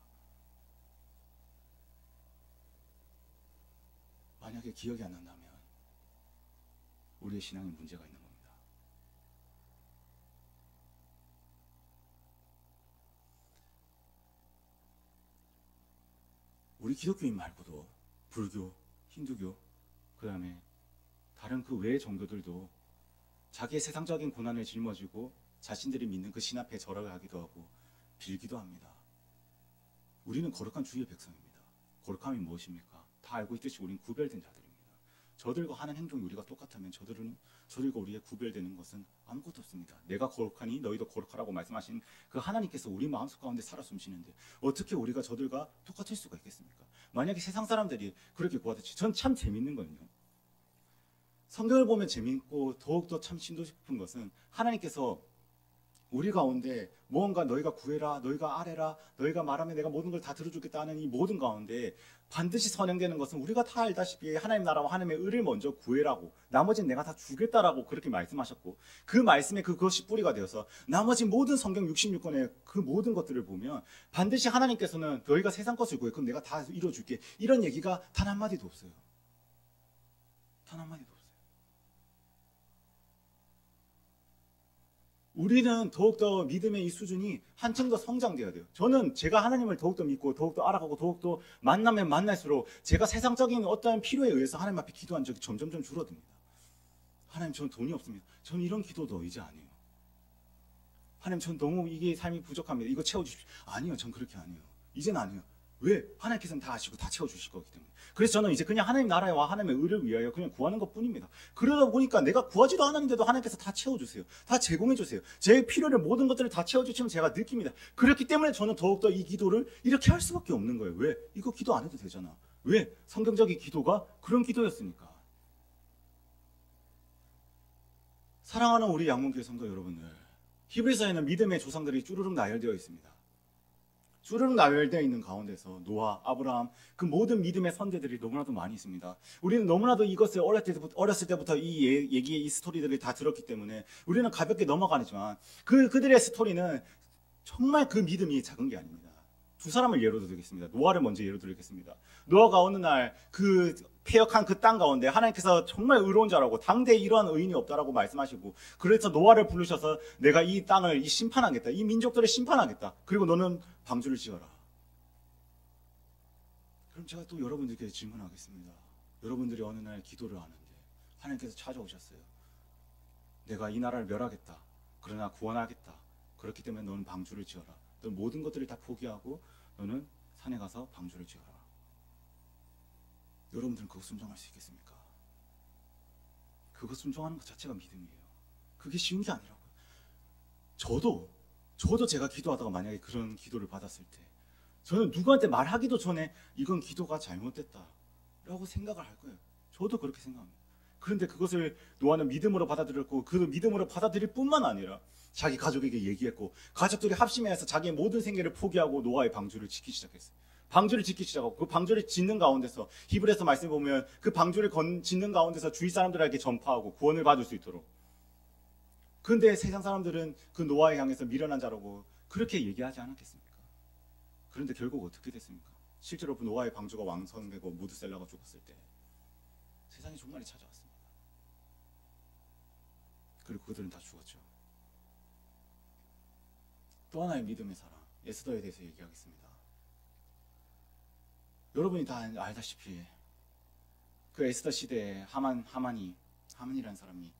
만약에 기억이 안 난다면 우리의 신앙에 문제가 있는 겁니다. 우리 기독교인 말고도 불교, 힌두교, 그 다음에 다른 그 외의 종교들도 자기의 세상적인 고난을 짊어지고 자신들이 믿는 그 신 앞에 절을 하기도 하고 빌기도 합니다. 우리는 거룩한 주의 백성입니다. 거룩함이 무엇입니까? 다 알고 있듯이 우리는 구별된 자들입니다. 저들과 하는 행동이 우리가 똑같다면 저들과 우리의 구별되는 것은 아무것도 없습니다. 내가 거룩하니 너희도 거룩하라고 말씀하신 그 하나님께서 우리 마음속 가운데 살아 숨쉬는데 어떻게 우리가 저들과 똑같을 수가 있겠습니까? 만약에 세상 사람들이 그렇게 구하듯이, 전 참 재밌는 건요, 성경을 보면 재밌고 더욱더 참 심도 깊은 것은 하나님께서 우리 가운데 무언가 너희가 구해라, 너희가 아뢰라, 너희가 말하면 내가 모든 걸 다 들어주겠다 하는 이 모든 가운데 반드시 선행되는 것은 우리가 다 알다시피 하나님 나라와 하나님의 의를 먼저 구해라고, 나머지는 내가 다 주겠다라고 그렇게 말씀하셨고, 그 말씀에 그것이 뿌리가 되어서 나머지 모든 성경 66권의 그 모든 것들을 보면 반드시 하나님께서는 너희가 세상 것을 구해, 그럼 내가 다 이뤄줄게, 이런 얘기가 단 한마디도 없어요. 단 한마디도 없어요. 우리는 더욱더 믿음의 이 수준이 한층 더 성장돼야 돼요. 저는 제가 하나님을 더욱더 믿고 더욱더 알아가고 더욱더 만나면 만날수록 제가 세상적인 어떠한 필요에 의해서 하나님 앞에 기도한 적이 점점점 줄어듭니다. 하나님, 저는 돈이 없습니다. 저는 이런 기도도 이제 안 해요. 하나님 전 너무 이게 삶이 부족합니다. 이거 채워주십시오. 아니요, 전 그렇게 안 해요. 이제는 아니에요. 왜? 하나님께서는 다 아시고 다 채워주실 거기 때문에. 그래서 저는 이제 그냥 하나님 나라와 하나님의 의를 위하여 그냥 구하는 것 뿐입니다. 그러다 보니까 내가 구하지도 않았는데도 하나님께서 다 채워주세요. 다 제공해주세요. 제 필요를 모든 것들을 다 채워주시면 제가 느낍니다. 그렇기 때문에 저는 더욱더 이 기도를 이렇게 할 수밖에 없는 거예요. 왜? 이거 기도 안 해도 되잖아. 왜? 성경적인 기도가 그런 기도였으니까. 사랑하는 우리 양문교회 성도 여러분들, 히브리서에는 믿음의 조상들이 쭈루룩 나열되어 있습니다. 쭈루룩 나열되어 있는 가운데서 노아, 아브라함, 그 모든 믿음의 선제들이 너무나도 많이 있습니다. 우리는 너무나도 이것을 어렸을 때부터 이 얘기의 이 스토리들을 다 들었기 때문에 우리는 가볍게 넘어가지만 그들의 스토리는 정말 그 믿음이 작은 게 아닙니다. 두 사람을 예로 들겠습니다. 노아를 먼저 예로 들겠습니다. 노아가 어느 날 그 폐역한 그 땅 가운데 하나님께서 정말 의로운 자라고 당대에 이러한 의인이 없다라고 말씀하시고, 그래서 노아를 부르셔서 내가 이 땅을 심판하겠다. 이 민족들을 심판하겠다. 그리고 너는 방주를 지어라. 그럼 제가 또 여러분들께 질문하겠습니다. 여러분들이 어느 날 기도를 하는데 하나님께서 찾아오셨어요. 내가 이 나라를 멸하겠다. 그러나 구원하겠다. 그렇기 때문에 너는 방주를 지어라. 너는 모든 것들을 다 포기하고 너는 산에 가서 방주를 지어라. 여러분들은 그거 순종할 수 있겠습니까? 그거 순종하는 것 자체가 믿음이에요. 그게 쉬운 게 아니라고요. 저도 제가 기도하다가 만약에 그런 기도를 받았을 때 저는 누구한테 말하기도 전에 이건 기도가 잘못됐다라고 생각을 할 거예요. 저도 그렇게 생각합니다. 그런데 그것을 노아는 믿음으로 받아들였고, 그 믿음으로 받아들일 뿐만 아니라 자기 가족에게 얘기했고, 가족들이 합심해서 자기의 모든 생계를 포기하고 노아의 방주를 짓기 시작했어요. 방주를 짓기 시작하고, 그 방주를 짓는 가운데서 히브리서 말씀 보면 그 방주를 짓는 가운데서 주위 사람들에게 전파하고 구원을 받을 수 있도록. 그런데 세상 사람들은 그 노아에 향해서 미련한 자라고 그렇게 얘기하지 않았겠습니까? 그런데 결국 어떻게 됐습니까? 실제로 그 노아의 방주가 왕성되고 무드셀라가 죽었을 때 세상에 종말이 찾아왔습니다. 그리고 그들은 다 죽었죠. 또 하나의 믿음의 사람, 에스더에 대해서 얘기하겠습니다. 여러분이 다 알다시피 그 에스더 시대에 하만이라는 사람이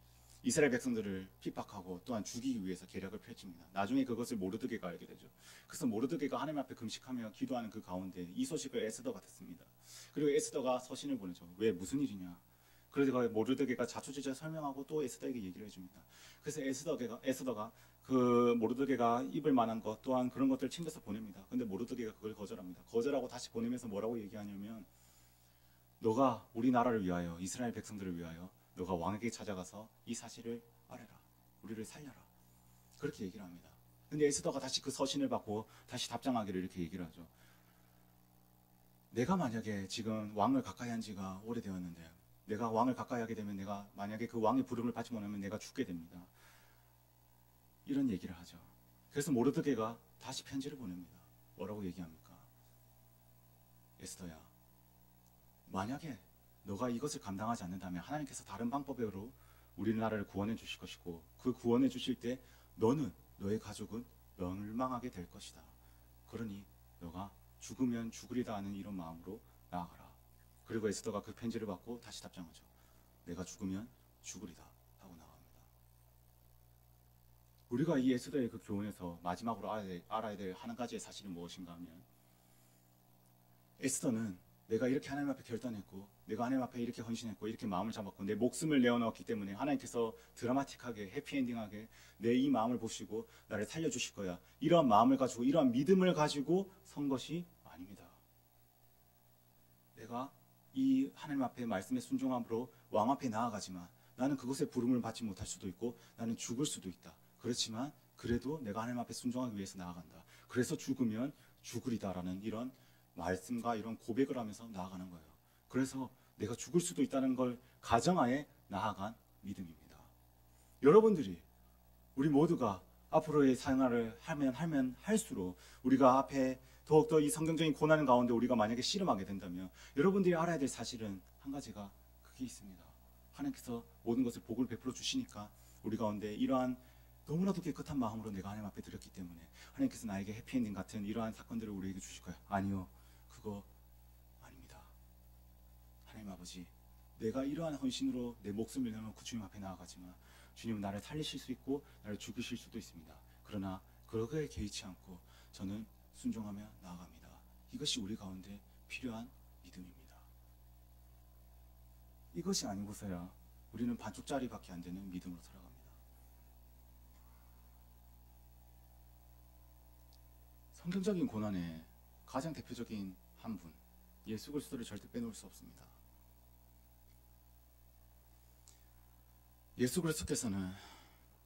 이스라엘 백성들을 핍박하고 또한 죽이기 위해서 계략을 펼칩니다. 나중에 그것을 모르드게가 알게 되죠. 그래서 모르드게가 하나님 앞에 금식하며 기도하는 그 가운데 이 소식을 에스더가 듣습니다. 그리고 에스더가 서신을 보내죠. 왜, 무슨 일이냐? 그래서 모르드게가 자초지절 설명하고 또 에스더에게 얘기를 해줍니다. 그래서 에스더가 그 모르드게가 입을 만한 것 또한 그런 것들을 챙겨서 보냅니다. 근데 모르드게가 그걸 거절합니다. 거절하고 다시 보내면서 뭐라고 얘기하냐면, 너가 우리 나라를 위하여, 이스라엘 백성들을 위하여 너가 왕에게 찾아가서 이 사실을 알아라. 우리를 살려라. 그렇게 얘기를 합니다. 근데 에스더가 다시 그 서신을 받고 다시 답장하기를 이렇게 얘기를 하죠. 내가 만약에 지금 왕을 가까이 한 지가 오래되었는데, 내가 왕을 가까이 하게 되면 내가 만약에 그 왕의 부름을 받지 못하면 내가 죽게 됩니다. 이런 얘기를 하죠. 그래서 모르드게가 다시 편지를 보냅니다. 뭐라고 얘기합니까? 에스더야, 만약에 너가 이것을 감당하지 않는다면 하나님께서 다른 방법으로 우리나라를 구원해 주실 것이고, 그 구원해 주실 때 너는, 너의 가족은 멸망하게 될 것이다. 그러니 너가 죽으면 죽으리다 하는 이런 마음으로 나아가라. 그리고 에스더가 그 편지를 받고 다시 답장하죠. 내가 죽으면 죽으리다 하고 나갑니다. 우리가 이 에스더의 그 교훈에서 마지막으로 알아야 될 한 가지의 사실은 무엇인가 하면, 에스더는 내가 이렇게 하나님 앞에 결단했고, 내가 하나님 앞에 이렇게 헌신했고, 이렇게 마음을 잡았고, 내 목숨을 내어놓았기 때문에 하나님께서 드라마틱하게 해피엔딩하게 내 이 마음을 보시고 나를 살려주실 거야, 이러한 마음을 가지고, 이러한 믿음을 가지고 선 것이 아닙니다. 내가 이 하나님 앞에 말씀에 순종함으로 왕 앞에 나아가지만 나는 그것에 부름을 받지 못할 수도 있고 나는 죽을 수도 있다. 그렇지만 그래도 내가 하나님 앞에 순종하기 위해서 나아간다. 그래서 죽으면 죽으리다라는 이런 말씀과 이런 고백을 하면서 나아가는 거예요. 그래서 내가 죽을 수도 있다는 걸 가정하에 나아간 믿음입니다. 여러분들이, 우리 모두가 앞으로의 생활을 하면 할수록 우리가 앞에 더욱더 이 성경적인 고난 가운데 우리가 만약에 씨름하게 된다면 여러분들이 알아야 될 사실은 한 가지가 그게 있습니다. 하나님께서 모든 것을 복을 베풀어 주시니까 우리 가운데 이러한 너무나도 깨끗한 마음으로 내가 하나님 앞에 드렸기 때문에 하나님께서 나에게 해피엔딩 같은 이러한 사건들을 우리에게 주실 거예요. 아니요, 그거 아닙니다. 하나님 아버지, 내가 이러한 헌신으로 내 목숨을 내놓고 주님 앞에 나아가지만 주님은 나를 살리실 수 있고 나를 죽이실 수도 있습니다. 그러나 그거에 개의치 않고 저는 순종하며 나아갑니다. 이것이 우리 가운데 필요한 믿음입니다. 이것이 아니고서야 우리는 반쪽짜리밖에 안 되는 믿음으로 살아갑니다. 성경적인 고난의 가장 대표적인 한 분, 예수 그리스도를 절대 빼놓을 수 없습니다. 예수 그리스도께서는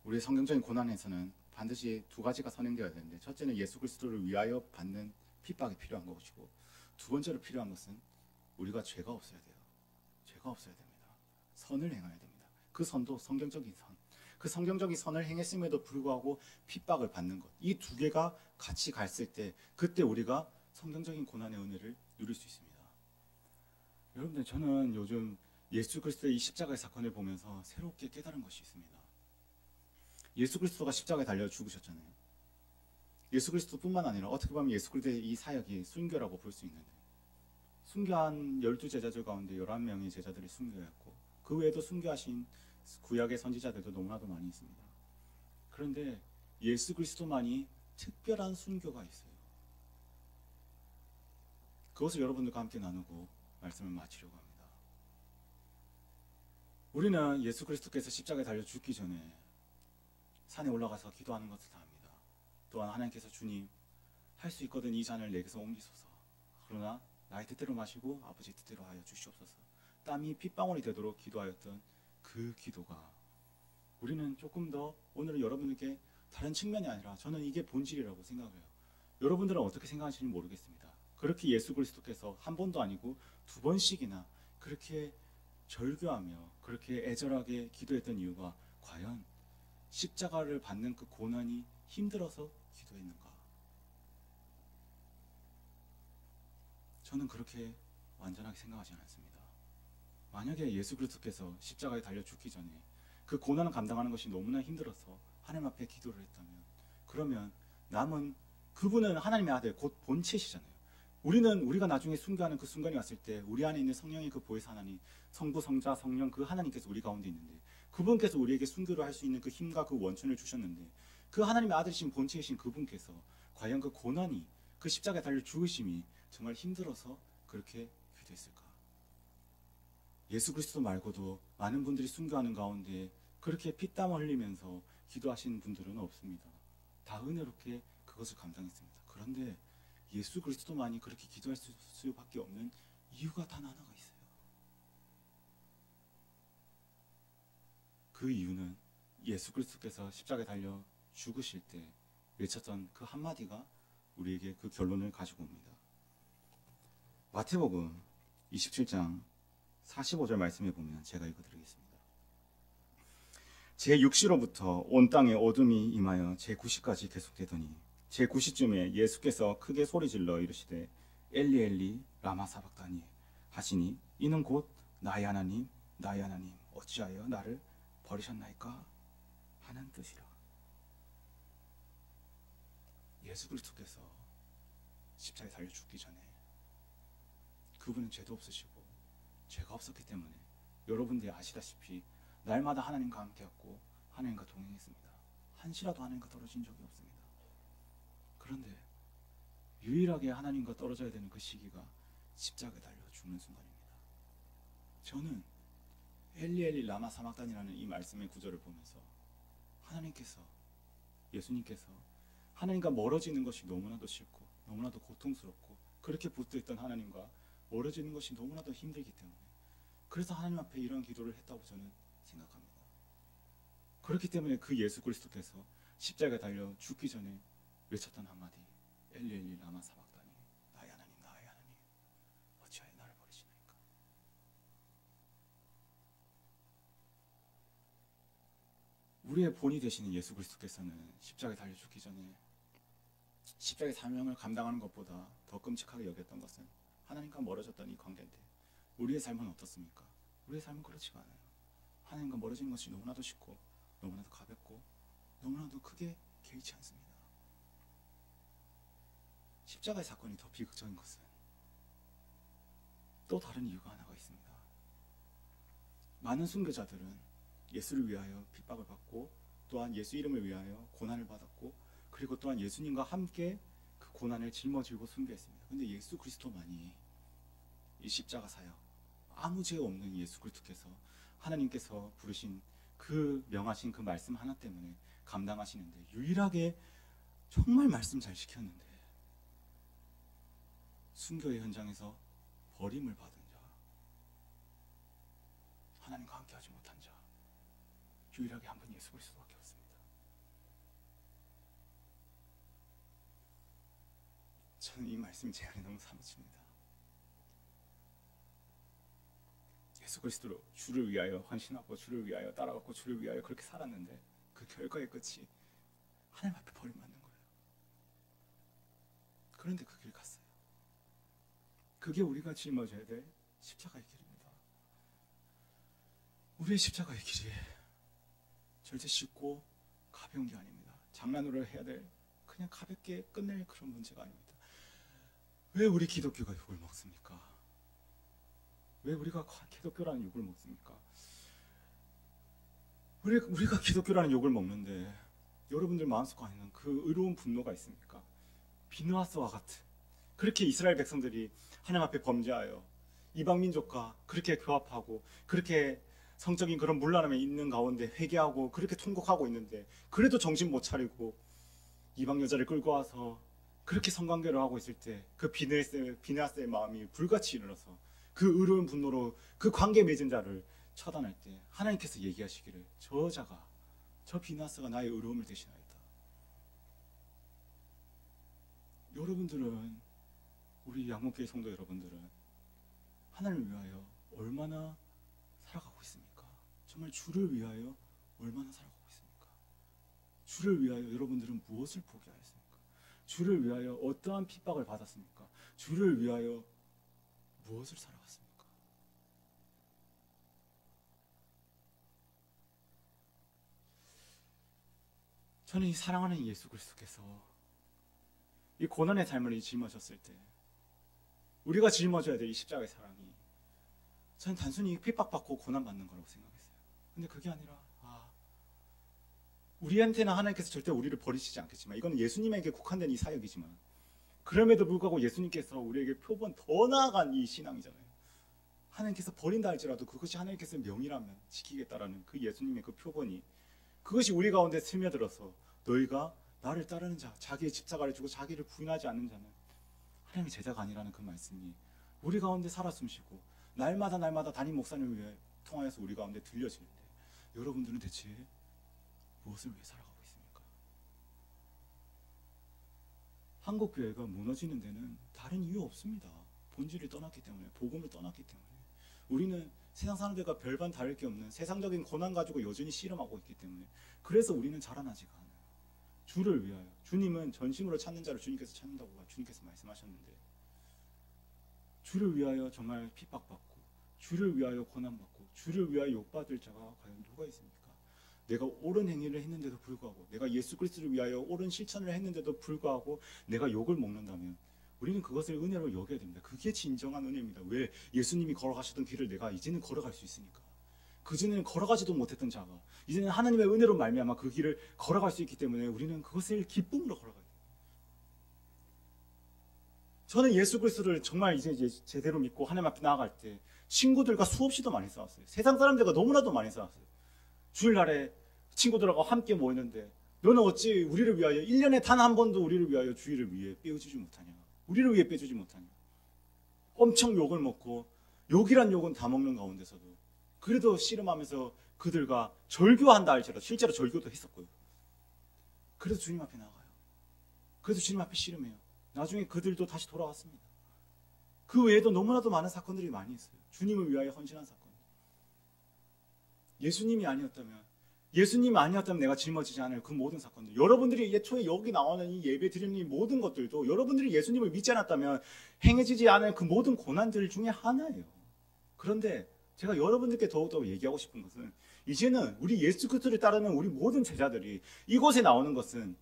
우리의 성경적인 고난에서는 반드시 두 가지가 선행되어야 되는데, 첫째는 예수 그리스도를 위하여 받는 핍박이 필요한 것이고, 두 번째로 필요한 것은 우리가 죄가 없어야 돼요. 죄가 없어야 됩니다. 선을 행해야 됩니다. 그 선도 성경적인 선, 그 성경적인 선을 행했음에도 불구하고 핍박을 받는 것, 이 두 개가 같이 갔을 때 그때 우리가 성경적인 고난의 은혜를 누릴 수 있습니다. 여러분들, 저는 요즘 예수 그리스도의 이 십자가의 사건을 보면서 새롭게 깨달은 것이 있습니다. 예수 그리스도가 십자가에 달려 죽으셨잖아요. 예수 그리스도뿐만 아니라 어떻게 보면 예수 그리스도의 이 사역이 순교라고 볼 수 있는데, 순교한 12제자들 가운데 11명의 제자들이 순교했고, 그 외에도 순교하신 구약의 선지자들도 너무나도 많이 있습니다. 그런데 예수 그리스도만이 특별한 순교가 있어요. 그것을 여러분들과 함께 나누고 말씀을 마치려고 합니다. 우리는 예수 그리스도께서 십자가에 달려 죽기 전에 산에 올라가서 기도하는 것을 다 합니다. 또한 하나님께서 주님, 할 수 있거든 이 잔을 내게서 옮기소서. 그러나 나의 뜻대로 마시고 아버지 뜻대로 하여 주시옵소서. 땀이 핏방울이 되도록 기도하였던 그 기도가, 우리는 조금 더 오늘은 여러분에게 다른 측면이 아니라 저는 이게 본질이라고 생각해요. 여러분들은 어떻게 생각하시는지 모르겠습니다. 그렇게 예수 그리스도께서 한 번도 아니고 두 번씩이나 그렇게 절규하며 그렇게 애절하게 기도했던 이유가 과연 십자가를 받는 그 고난이 힘들어서 기도했는가? 저는 그렇게 완전하게 생각하지 않습니다. 만약에 예수 그리스도께서 십자가에 달려 죽기 전에 그 고난을 감당하는 것이 너무나 힘들어서 하나님 앞에 기도를 했다면, 그러면 남은 그분은 하나님의 아들, 곧 본체시잖아요. 우리가 나중에 순교하는 그 순간이 왔을 때 우리 안에 있는 성령의 그 보혜사 하나님, 성부, 성자, 성령, 그 하나님께서 우리 가운데 있는데, 그분께서 우리에게 순교를 할 수 있는 그 힘과 그 원천을 주셨는데, 그 하나님의 아들이신 본체이신 그분께서 과연 그 고난이, 그 십자가에 달려 죽으심이 정말 힘들어서 그렇게 기도했을까? 예수 그리스도 말고도 많은 분들이 순교하는 가운데 그렇게 피땀 흘리면서 기도하시는 분들은 없습니다. 다 은혜롭게 그것을 감당했습니다. 그런데 예수 그리스도만이 그렇게 기도할 수밖에 없는 이유가 단 하나가 있어요. 그 이유는 예수 그리스도께서 십자가에 달려 죽으실 때 외쳤던 그 한마디가 우리에게 그 결론을 가지고 옵니다. 마태복음 27장 45절 말씀에 보면 제가 읽어드리겠습니다. 제6시로부터 온 땅에 어둠이 임하여 제9시까지 계속되더니 제9시쯤에 예수께서 크게 소리질러 이르시되 엘리 엘리 라마 사박다니 하시니 이는 곧 나의 하나님 나의 하나님 어찌하여 나를 버리셨나이까 하는 뜻이라. 예수 그리스도께서 십자가에 달려 죽기 전에 그분은 죄도 없으시고 죄가 없었기 때문에 여러분들이 아시다시피 날마다 하나님과 함께했고 하나님과 동행했습니다. 한시라도 하나님과 떨어진 적이 없습니다. 그런데 유일하게 하나님과 떨어져야 되는 그 시기가 십자가에 달려 죽는 순간입니다. 저는 엘리 엘리 라마 사막단이라는 이 말씀의 구절을 보면서 하나님께서, 예수님께서 하나님과 멀어지는 것이 너무나도 싫고 너무나도 고통스럽고 그렇게 붙어있던 하나님과 멀어지는 것이 너무나도 힘들기 때문에 그래서 하나님 앞에 이런 기도를 했다고 저는 생각합니다. 그렇기 때문에 그 예수 그리스도께서 십자가에 달려 죽기 전에 외쳤던 한마디 엘리 엘리 라마 사박다니 나의 하나님 나의 하나님 어찌하여 나를 버리시나이까. 우리의 본이 되시는 예수 그리스도께서는 십자가에 달려 죽기 전에 십자가의 사명을 감당하는 것보다 더 끔찍하게 여겼던 것은 하나님과 멀어졌던 이 관계인데, 우리의 삶은 어떻습니까? 우리의 삶은 그렇지가 않아요. 하나님과 멀어지는 것이 너무나도 쉽고 너무나도 가볍고 너무나도 크게 개의치 않습니다. 십자가의 사건이 더 비극적인 것은 또 다른 이유가 하나가 있습니다. 많은 순교자들은 예수를 위하여 핍박을 받고 또한 예수 이름을 위하여 고난을 받았고 그리고 또한 예수님과 함께 그 고난을 짊어지고 순교했습니다. 근데 예수 그리스도만이 이 십자가 사역, 아무 죄 없는 예수 그리스도께서 하나님께서 부르신 그 명하신 그 말씀 하나 때문에 감당하시는데, 유일하게 정말 말씀 잘 지켰는데 순교의 현장에서 버림을 받은 자, 하나님과 함께하지 못한 자, 유일하게 한 분 예수 그리스도밖에 없습니다. 저는 이 말씀이 제 안에 너무 사무칩니다. 예수 그리스도로 주를 위하여 헌신하고 주를 위하여 따라갔고 주를 위하여 그렇게 살았는데 그 결과의 끝이 하나님 앞에 버림받는 거예요. 그런데 그 길 갔어요. 그게 우리가 짊어져야 될 십자가의 길입니다. 우리의 십자가의 길이 절대 쉽고 가벼운 게 아닙니다. 장난으로 해야 될, 그냥 가볍게 끝낼 그런 문제가 아닙니다. 왜 우리 기독교가 욕을 먹습니까? 왜 우리가 기독교라는 욕을 먹습니까? 우리가 기독교라는 욕을 먹는데 여러분들 마음속 안에는 그 의로운 분노가 있습니까? 비느하스와 같은, 그렇게 이스라엘 백성들이 하나님 앞에 범죄하여 이방 민족과 그렇게 교합하고 그렇게 성적인 그런 문란함에 있는 가운데 회개하고 그렇게 통곡하고 있는데, 그래도 정신 못 차리고 이방 여자를 끌고 와서 그렇게 성관계를 하고 있을 때 그 비느하스의 마음이 불같이 일어나서 그 의로운 분노로 그 관계 맺은 자를 처단할 때 하나님께서 얘기하시기를, 저 비느하스가 나의 의로움을 대신하였다. 여러분들은, 우리 양목교회 성도 여러분들은 하나님을 위하여 얼마나 살아가고 있습니까? 정말 주를 위하여 얼마나 살아가고 있습니까? 주를 위하여 여러분들은 무엇을 포기하였습니까? 주를 위하여 어떠한 핍박을 받았습니까? 주를 위하여 무엇을 살아갔습니까? 저는 이 사랑하는 예수 그리스도께서 이 고난의 삶을 짊어졌을 때 우리가 짊어져야 될 이 십자가의 사랑이, 저는 단순히 핍박받고 고난받는 거라고 생각했어요. 근데 그게 아니라, 우리한테는 하나님께서 절대 우리를 버리시지 않겠지만, 이건 예수님에게 국한된 이 사역이지만, 그럼에도 불구하고 예수님께서 우리에게 표본 더 나아간 이 신앙이잖아요. 하나님께서 버린다 할지라도 그것이 하나님께서 명이라면 지키겠다라는 그 예수님의 그 표본이, 그것이 우리 가운데 스며들어서 너희가 나를 따르는 자, 자기의 십자가를 주고 자기를 부인하지 않는 자는 하나님의 제자가 아니라는 그 말씀이 우리 가운데 살아 숨쉬고 날마다 담임 목사님을 위해 통하여서 우리 가운데 들려지는데, 여러분들은 대체 무엇을 위해 살아가고 있습니까? 한국교회가 무너지는 데는 다른 이유 없습니다. 본질을 떠났기 때문에, 복음을 떠났기 때문에. 우리는 세상 사람들과 별반 다를 게 없는 세상적인 고난 가지고 여전히 씨름하고 있기 때문에, 그래서 우리는 자라나지가 않아요. 주를 위하여, 주님은 전심으로 찾는 자를 주님께서 찾는다고 주님께서 말씀하셨는데, 주를 위하여 정말 핍박받고 주를 위하여 고난받고 주를 위하여 욕받을 자가 과연 누가 있습니까? 내가 옳은 행위를 했는데도 불구하고, 내가 예수 그리스도를 위하여 옳은 실천을 했는데도 불구하고 내가 욕을 먹는다면 우리는 그것을 은혜로 여겨야 됩니다. 그게 진정한 은혜입니다. 왜? 예수님이 걸어가셨던 길을 내가 이제는 걸어갈 수 있으니까. 그전에는 걸어가지도 못했던 자가 이제는 하나님의 은혜로 말미암아 그 길을 걸어갈 수 있기 때문에 우리는 그것을 기쁨으로 걸어가요. 저는 예수 그리스도를 정말 이제 제대로 믿고 하나님 앞에 나아갈 때 친구들과 수없이 더 많이 싸웠어요. 세상 사람들과 너무나도 많이 싸웠어요. 주일날에 친구들하고 함께 모였는데, 너는 어찌 우리를 위하여 1년에 단 한 번도 우리를 위하여 주일을 위해 빼어주지 못하냐, 우리를 위해 빼주지 못하냐. 엄청 욕을 먹고, 욕이란 욕은 다 먹는 가운데서도 그래도 씨름하면서 그들과 절교한다 할지라도, 실제로 절교도 했었고요. 그래서 주님 앞에 나가요. 그래서 주님 앞에 씨름해요. 나중에 그들도 다시 돌아왔습니다. 그 외에도 너무나도 많은 사건들이 많이 있어요. 주님을 위하여 헌신한 사건. 예수님이 아니었다면 내가 짊어지지 않을 그 모든 사건들, 여러분들이 예초에 여기 나오는 이 예배 드리는 이 모든 것들도 여러분들이 예수님을 믿지 않았다면 행해지지 않을 그 모든 고난들 중에 하나예요. 그런데 제가 여러분들께 더욱더 얘기하고 싶은 것은, 이제는 우리 예수 그리스도를 따르는 우리 모든 제자들이 이곳에 나오는 것은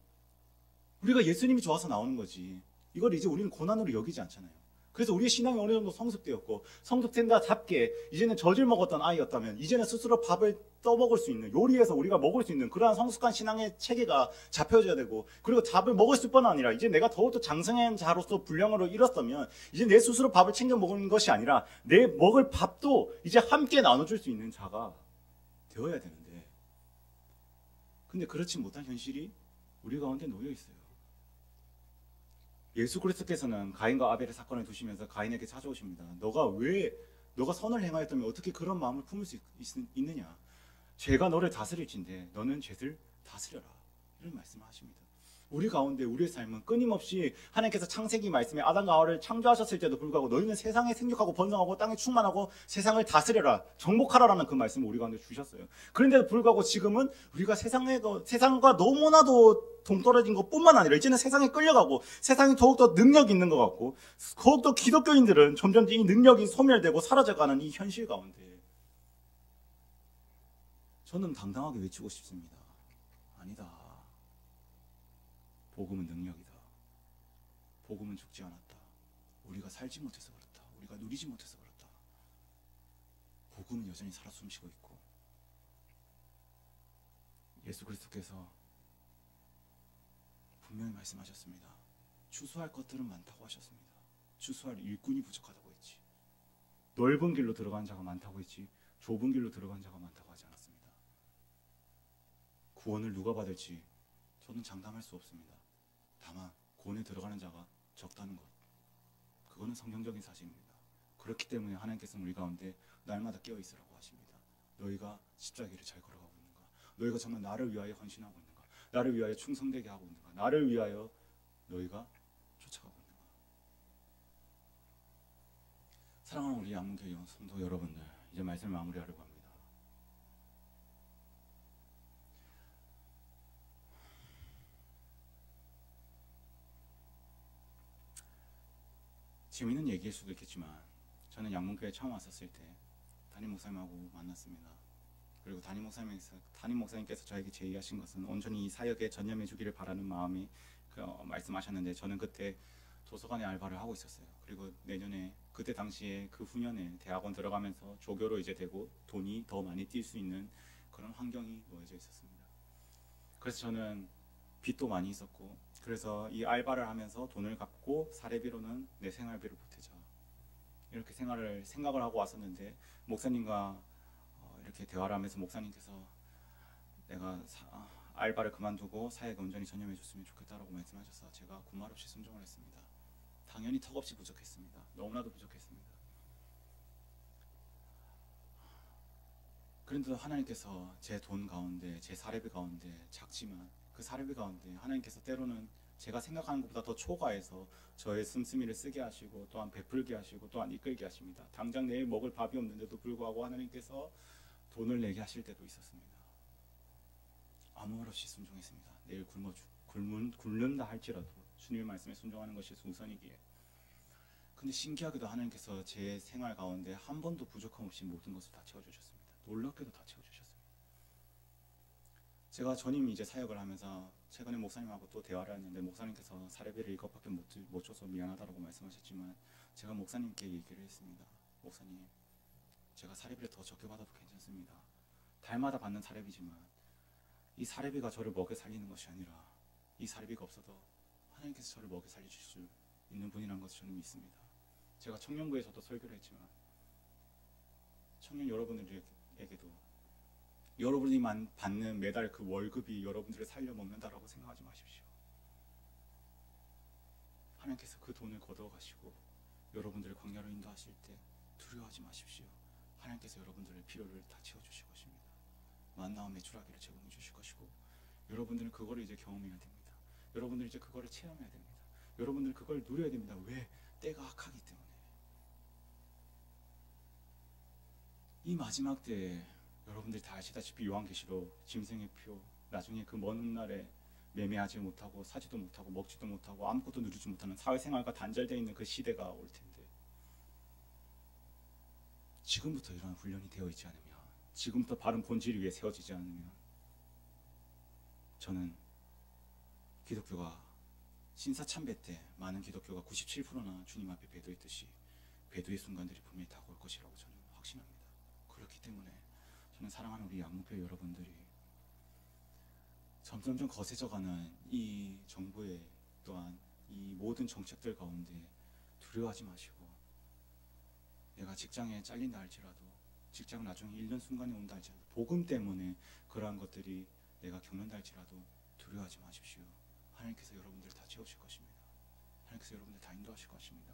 우리가 예수님이 좋아서 나오는 거지, 이걸 이제 우리는 고난으로 여기지 않잖아요. 그래서 우리의 신앙이 어느 정도 성숙되었고, 성숙된다답게 이제는 젖을 먹었던 아이였다면 이제는 스스로 밥을 떠먹을 수 있는, 요리해서 우리가 먹을 수 있는 그러한 성숙한 신앙의 체계가 잡혀져야 되고, 그리고 밥을 먹을 수뿐 아니라 이제 내가 더욱더 장성한 자로서 분량으로 일었다면 이제 내 스스로 밥을 챙겨 먹는 것이 아니라 내 먹을 밥도 이제 함께 나눠줄 수 있는 자가 되어야 되는데, 근데 그렇지 못한 현실이 우리 가운데 놓여 있어요. 예수 그리스도께서는 가인과 아벨의 사건을 두시면서 가인에게 찾아오십니다. 너가 선을 행하였다면 어떻게 그런 마음을 품을 수 있느냐? 죄가 너를 다스릴진데 너는 죄를 다스려라. 이런 말씀을 하십니다. 우리 가운데 우리의 삶은 끊임없이 하나님께서 창세기 말씀에 아담과 하와를 창조하셨을 때도 불구하고 너희는 세상에 생육하고 번성하고 땅에 충만하고 세상을 다스려라, 정복하라라는 그 말씀을 우리 가운데 주셨어요. 그런데도 불구하고 지금은 우리가 세상과 너무나도 동떨어진 것뿐만 아니라 이제는 세상에 끌려가고 세상이 더욱더 능력 있는 것 같고, 더욱더 기독교인들은 점점 이 능력이 소멸되고 사라져가는 이 현실 가운데 저는 당당하게 외치고 싶습니다. 아니다. 복음은 능력이다. 복음은 죽지 않았다. 우리가 살지 못해서 그렇다. 우리가 누리지 못해서 그렇다. 복음은 여전히 살아 숨쉬고 있고, 예수 그리스도께서 분명히 말씀하셨습니다. 추수할 것들은 많다고 하셨습니다. 추수할 일꾼이 부족하다고 했지. 넓은 길로 들어간 자가 많다고 했지 좁은 길로 들어간 자가 많다고 하지 않았습니다. 구원을 누가 받을지 저는 장담할 수 없습니다. 다만 구원에 들어가는 자가 적다는 것, 그거는 성경적인 사실입니다. 그렇기 때문에 하나님께서는 우리 가운데 날마다 깨어있으라고 하십니다. 너희가 십자가를 잘 걸어가고 있는가? 너희가 정말 나를 위하여 헌신하고 있는가? 나를 위하여 충성되게 하고 있는가? 나를 위하여 너희가 쫓아가고 있는가? 사랑하는 우리 양문교회 성도 여러분들, 이제 말씀을 마무리하려고 합니다. 재미있는 얘기일 수도 있겠지만 저는 양문교회에 처음 왔었을 때 담임 목사님하고 만났습니다. 그리고 담임 목사님께서 저에게 제의하신 것은 온전히 이 사역에 전념해 주기를 바라는 마음이 말씀하셨는데, 저는 그때 도서관에 알바를 하고 있었어요. 그리고 내년에 그때 당시에 그 후년에 대학원 들어가면서 조교로 이제 되고 돈이 더 많이 뛸 수 있는 그런 환경이 놓여져 있었습니다. 그래서 저는 빚도 많이 있었고, 그래서 이 알바를 하면서 돈을 갚고 사례비로는 내 생활비를 보태자, 이렇게 생각을 하고 왔었는데, 목사님과 이렇게 대화를 하면서 목사님께서 내가 알바를 그만두고 사역에 온전히 전념해 줬으면 좋겠다라고 말씀하셔서 제가 군말 없이 순종을 했습니다. 당연히 턱없이 부족했습니다. 너무나도 부족했습니다. 그런데도 하나님께서 제 돈 가운데, 제 사례비 가운데, 작지만 그 사례비 가운데 하나님께서 때로는 제가 생각하는 것보다 더 초과해서 저의 씀씀이를 쓰게 하시고, 또한 베풀게 하시고, 또한 이끌게 하십니다. 당장 내일 먹을 밥이 없는데도 불구하고 하나님께서 돈을 내게 하실 때도 있었습니다. 아무 말 없이 순종했습니다. 내일 굶는다 할지라도 주님의 말씀에 순종하는 것이 우선이기에. 근데 신기하게도 하나님께서 제 생활 가운데 한 번도 부족함 없이 모든 것을 다 채워주셨습니다. 놀랍게도 다 채워주셨습니다. 제가 전임 이제 사역을 하면서 최근에 목사님하고 또 대화를 했는데, 목사님께서 사례비를 이것밖에 못 줘서 미안하다고 말씀하셨지만, 제가 목사님께 얘기를 했습니다. 목사님, 제가 사례비를 더 적게 받아도 괜찮습니다. 달마다 받는 사례비지만 이 사례비가 저를 먹여 살리는 것이 아니라, 이 사례비가 없어도 하나님께서 저를 먹여 살리실 수 있는 분이라는 것을 저는 믿습니다. 제가 청년부에서도 설교를 했지만 청년 여러분들에게도 여러분이 받는 매달 그 월급이 여러분들을 살려 먹는다라고 생각하지 마십시오. 하나님께서 그 돈을 걷어가시고 여러분들을 광야로 인도하실 때 두려워하지 마십시오. 하나님께서 여러분들의 필요를 다 채워주실 것입니다. 만나와 메추라기를 제공해 주실 것이고, 여러분들은 그거를 이제 경험해야 됩니다. 여러분들은 이제 그거를 체험해야 됩니다. 여러분들은 그걸 누려야 됩니다. 왜? 때가 악하기 때문에. 이 마지막 때에 여러분들이 다 아시다시피 요한계시록 짐승의 표, 나중에 그 먼 훗날에 매매하지 못하고 사지도 못하고 먹지도 못하고 아무것도 누리지 못하는 사회생활과 단절되어 있는 그 시대가 올 텐데, 지금부터 이런 훈련이 되어 있지 않으면, 지금부터 바른 본질 위에 세워지지 않으면 저는 기독교가 신사참배 때 많은 기독교가 97%나 주님 앞에 배도했듯이 배도의 순간들이 분명히 다가올 것이라고 저는 확신합니다. 그렇기 때문에 저는 사랑하는 우리 양목교 여러분들이 점점점 거세져가는 이 정부의 또한 이 모든 정책들 가운데 두려워하지 마시고, 내가 직장에 잘린다 할지라도, 직장 나중에 1년 순간에 온다 할지라도, 복음 때문에 그러한 것들이 내가 겪는다 할지라도 두려워하지 마십시오. 하나님께서 여러분들 다 채우실 것입니다. 하나님께서 여러분들 다 인도하실 것입니다.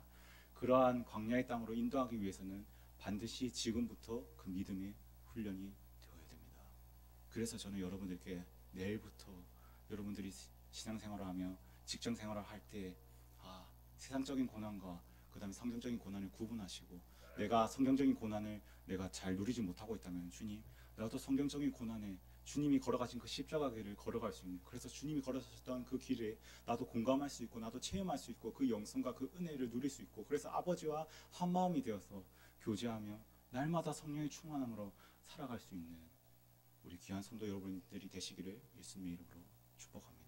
그러한 광야의 땅으로 인도하기 위해서는 반드시 지금부터 그 믿음의 훈련이 되어야 됩니다. 그래서 저는 여러분들께 내일부터 여러분들이 신앙생활을 하며 직장생활을 할 때 세상적인 고난과 그 다음에 성경적인 고난을 구분하시고, 내가 성경적인 고난을 내가 잘 누리지 못하고 있다면 주님, 나도 성경적인 고난에 주님이 걸어가신 그 십자가 길을 걸어갈 수 있는, 그래서 주님이 걸어가셨던 그 길에 나도 공감할 수 있고 나도 체험할 수 있고 그 영성과 그 은혜를 누릴 수 있고, 그래서 아버지와 한 마음이 되어서 교제하며 날마다 성령의 충만함으로 살아갈 수 있는 우리 귀한 성도 여러분들이 되시기를 예수님의 이름으로 축복합니다.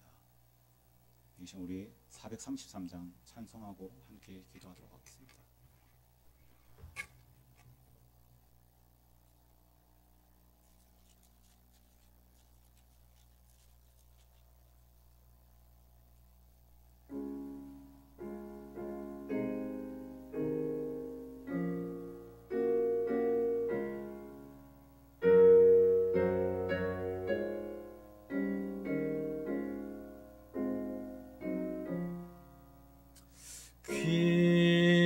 이 시간 우리 433장 찬송하고 함께 기도하도록 하겠습니다.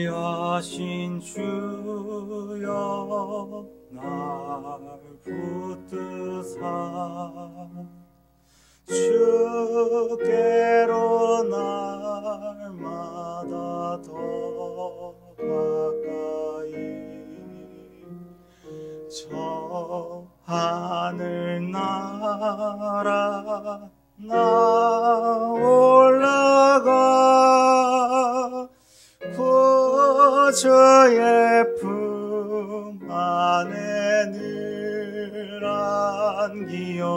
귀하신 주여 날 붙드사 주께로 날마다 더 가까이 저 하늘 나라 나 올라가 구주의 품 안에 늘 안기어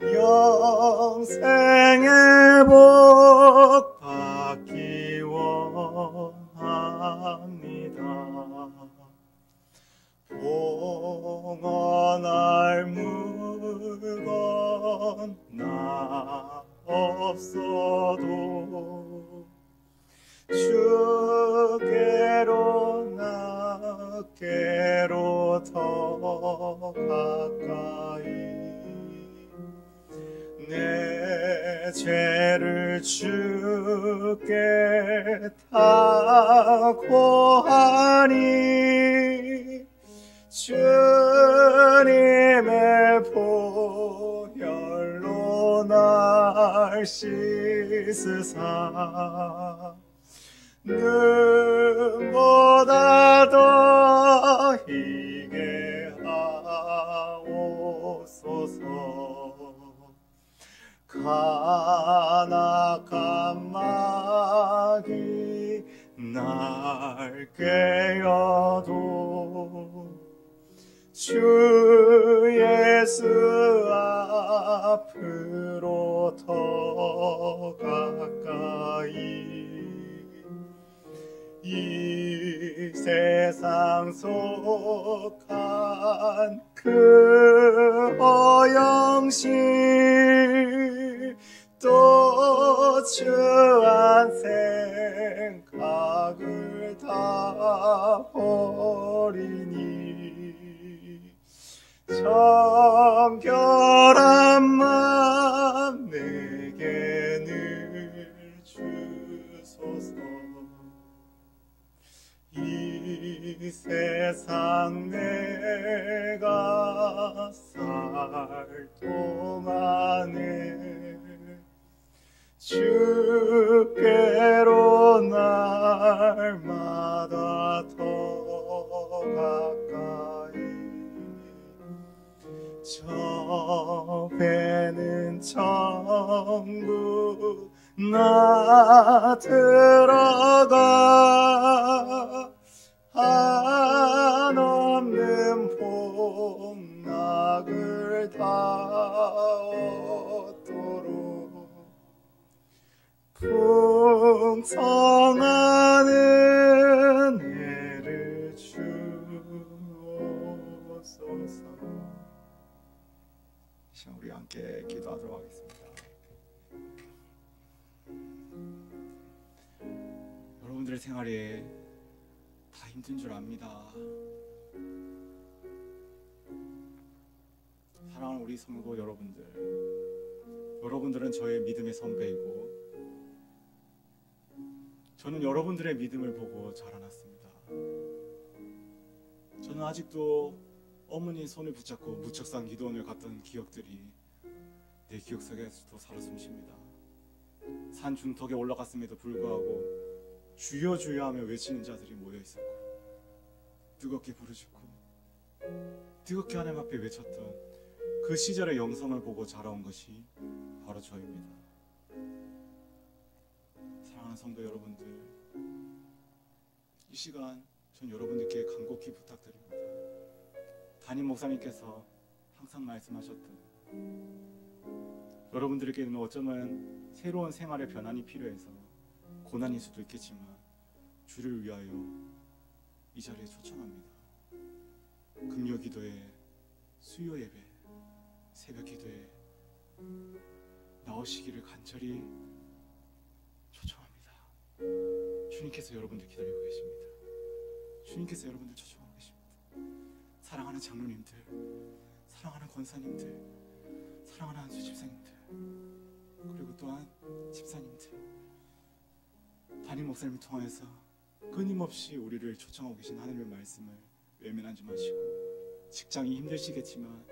영생의 복 받기 원합니다. 봉헌할 물건 나 없어도 주께로 나께로 더 가까이 내 죄를 주께 다 고하니 주님의 보혈로 날 씻으사 눈보다 더 희게 하옵소서. 간악한 마귀 날 깨어도 주 예수 앞으로 더 가까이 이 세상 속한 그 허영심 또 주한 생각을 다 버리니 정결한 마음 내게 늘 주소서. 이 세상 내가 살 동안에 주께로 날마다 더 가까이 저 배는 천국 나 들어가 한없는 복락을 다 얻도록 성한 은혜를 주옵소서. 시간 우리 함께 기도하도록 하겠습니다. 여러분들의 생활이 다 힘든 줄 압니다. 사랑하는 우리 성도 여러분들은 저의 믿음의 선배이고 저는 여러분들의 믿음을 보고 자라났습니다. 저는 아직도 어머니의 손을 붙잡고 무척산 기도원을 갔던 기억들이 내 기억 속에서도 살아 숨쉽니다. 산 중턱에 올라갔음에도 불구하고 주여 주여 하며 외치는 자들이 모여있었고 뜨겁게 부르짖고 뜨겁게 하나님 앞에 외쳤던 그 시절의 영성을 보고 자라온 것이 바로 저입니다. 사랑하는 성도 여러분들, 이 시간 전 여러분들께 간곡히 부탁드립니다. 담임 목사님께서 항상 말씀하셨던 여러분들에게는 어쩌면 새로운 생활의 변환이 필요해서 고난일 수도 있겠지만 주를 위하여 이 자리에 초청합니다. 금요 기도에, 수요 예배, 새벽 기도에 나오시기를 간절히 초청합니다. 주님께서 여러분들 기다리고 계십니다. 주님께서 여러분들 초청하고 계십니다. 사랑하는 장로님들, 사랑하는 권사님들, 사랑하는 한수 집사님들, 그리고 또한 집사님들, 담임 목사님을 통해서 끊임없이 우리를 초청하고 계신 하나님의 말씀을 외면하지 마시고, 직장이 힘드시겠지만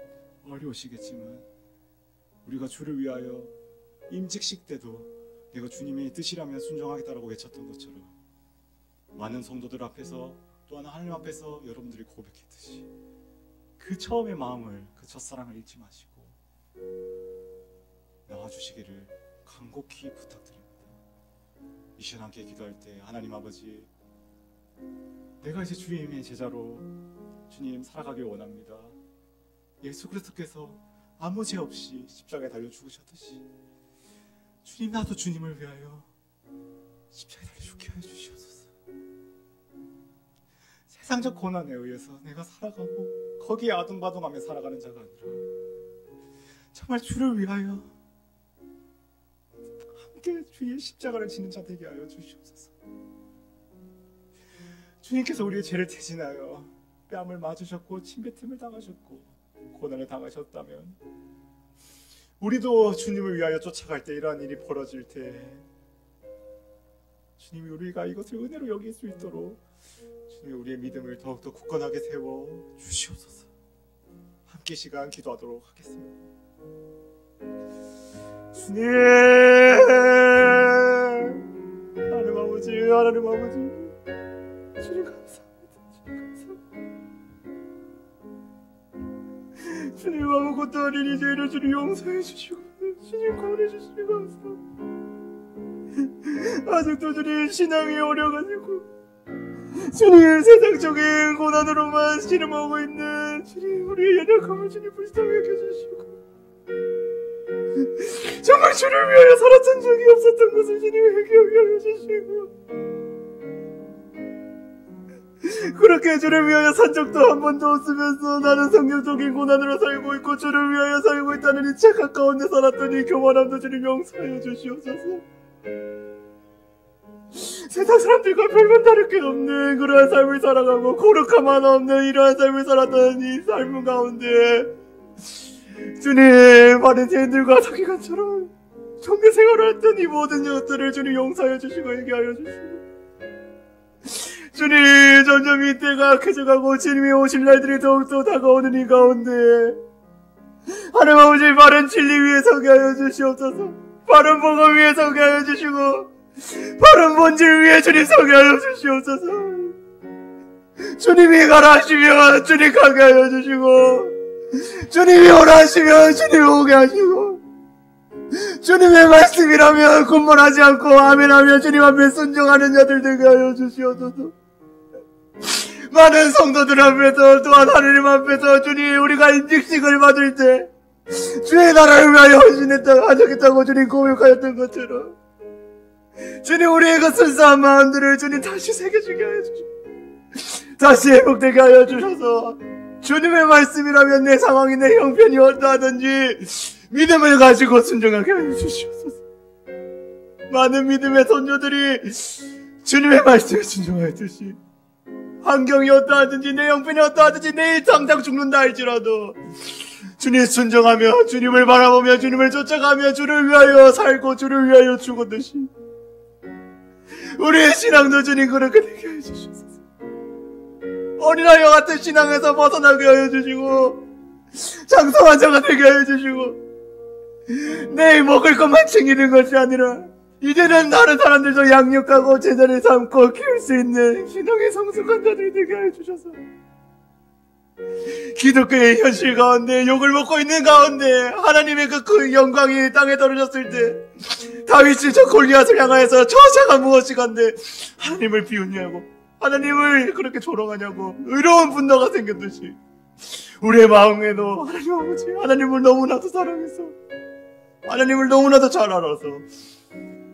어려우시겠지만 우리가 주를 위하여 임직식 때도 내가 주님의 뜻이라면 순종하겠다라고 외쳤던 것처럼 많은 성도들 앞에서 또한 하나님 앞에서 여러분들이 고백했듯이 그 처음의 마음을, 그 첫사랑을 잊지 마시고 나와주시기를 간곡히 부탁드립니다. 이 시간 함께 기도할 때 하나님 아버지, 내가 이제 주님의 제자로 주님 살아가길 원합니다. 예수 그리스도께서 아무 죄 없이 십자가에 달려 죽으셨듯이 주님, 나도 주님을 위하여 십자가에 달려 죽게 하여 주시옵소서. 세상적 고난에 의해서 내가 살아가고 거기에 아둥바둥하며 살아가는 자가 아니라 정말 주를 위하여 함께 주의 십자가를 지는 자 되게 하여 주시옵소서. 주님께서 우리의 죄를 대신하여 뺨을 맞으셨고 침뱉음을 당하셨고 고난을 당하셨다면 우리도 주님을 위하여 쫓아갈 때 이러한 일이 벌어질 때 주님이 우리가 이것을 은혜로 여길 수 있도록 주님이 우리의 믿음을 더욱더 굳건하게 세워 주시옵소서. 함께 시간 기도하도록 하겠습니다. 주님, 하나님 아버지, 하나님 아버지, 주님 감사합니다. 주님, 아무것도 아닌 이 죄를 주님 용서해 주시고 주님 구원해 주시고 감사합니다. 아직도 주님 신앙이 어려가지고 주님 세상적인 고난으로만 씨름하고 있는 주님 우리의 연약함을 주님 불쌍하게 해주시고 정말 주를 위하여 살았던 적이 없었던 것을 주님 회개하게 하여 주시고 그렇게 주를 위하여 산 적도 한 번도 없으면서 나는 성경적인 고난으로 살고 있고 주를 위하여 살고 있다는 이 착각 가운데 살았더니 교만함도 주님 용서해 주시옵소서. 세상 사람들과 별반 다를 게 없는 그러한 삶을 살아가고 거룩함 하나 없는 이러한 삶을 살았던 이 삶 가운데 주님, 바리새인들과 서기관처럼 종교 생활을 했던 이 모든 것들을 주님 용서해 주시고 얘기하여 주시고 주님, 점점 이 때가 커져가고 주님이 오실 날들이 더욱더 다가오는 이 가운데 하나님 아버지, 바른 진리 위에 서게 하여 주시옵소서. 바른 복음 위에 서게 하여 주시고 바른 본질 위에 주님 서게 하여 주시옵소서. 주님이 가라 하시면 주님 가게 하여 주시고 주님이 오라 하시면 주님 오게 하시고 주님의 말씀이라면 곤란하지 않고 아멘하며 주님 앞에 순종하는 자들 되게 하여 주시옵소서. 많은 성도들 앞에서 또한 하나님 앞에서 주님 우리가 인직식을 받을 때 주의 나라를 위하여 헌신했다 하셨겠다고 주님 고백하였던 것처럼 주님, 우리의 그 순수한 마음들을 주님 다시 새겨주게 하여 주시고, 다시 회복되게 하여 주셔서, 주님의 말씀이라면 내 상황이, 내 형편이 어떠하든지 믿음을 가지고 순종하게 하여 주시옵소서. 많은 믿음의 선조들이 주님의 말씀에 순종하였듯이, 환경이 어떠하든지 내 형편이 어떠하든지 내일 당장 죽는다 할지라도 주님 순종하며 주님을 바라보며 주님을 쫓아가며 주를 위하여 살고 주를 위하여 죽었듯이 우리의 신앙도 주님 그렇게 되게 하여 주시옵소서. 어린아이와 같은 신앙에서 벗어나게 하여 주시고 장성한 자가 되게 하여 주시고 내일 먹을 것만 챙기는 것이 아니라 이제는 다른 사람들도 양육하고 제자를 삼고 키울 수 있는 신앙의 성숙한 자들이 되게 하여 주셔서 기독교의 현실 가운데 욕을 먹고 있는 가운데 하나님의 그 영광이 땅에 떨어졌을 때 다윗이 저 골리앗을 향하여서 저 자가 무엇이간데 하나님을 비웃냐고, 하나님을 그렇게 조롱하냐고 의로운 분노가 생겼듯이 우리의 마음에도 하나님 아버지, 하나님을 너무나도 사랑해서 하나님을 너무나도 잘 알아서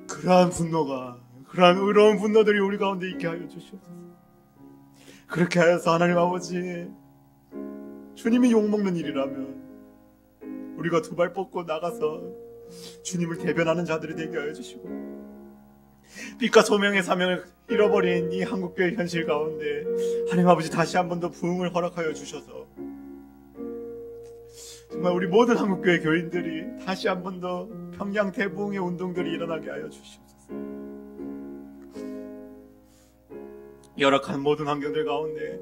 그러한 분노가, 그러한 의로운 분노들이 우리 가운데 있게 하여 주시옵소서. 그렇게 하여서 하나님 아버지, 주님이 욕먹는 일이라면 우리가 두 발 뻗고 나가서 주님을 대변하는 자들이 되게 하여 주시고, 빛과 소명의 사명을 잃어버린 이 한국교회 현실 가운데 하나님 아버지 다시 한 번 더 부흥을 허락하여 주셔서 정말 우리 모든 한국교회 교인들이 다시 한 번 더 평양 대부흥의 운동들이 일어나게 하여 주시옵소서. 열악한 모든 환경들 가운데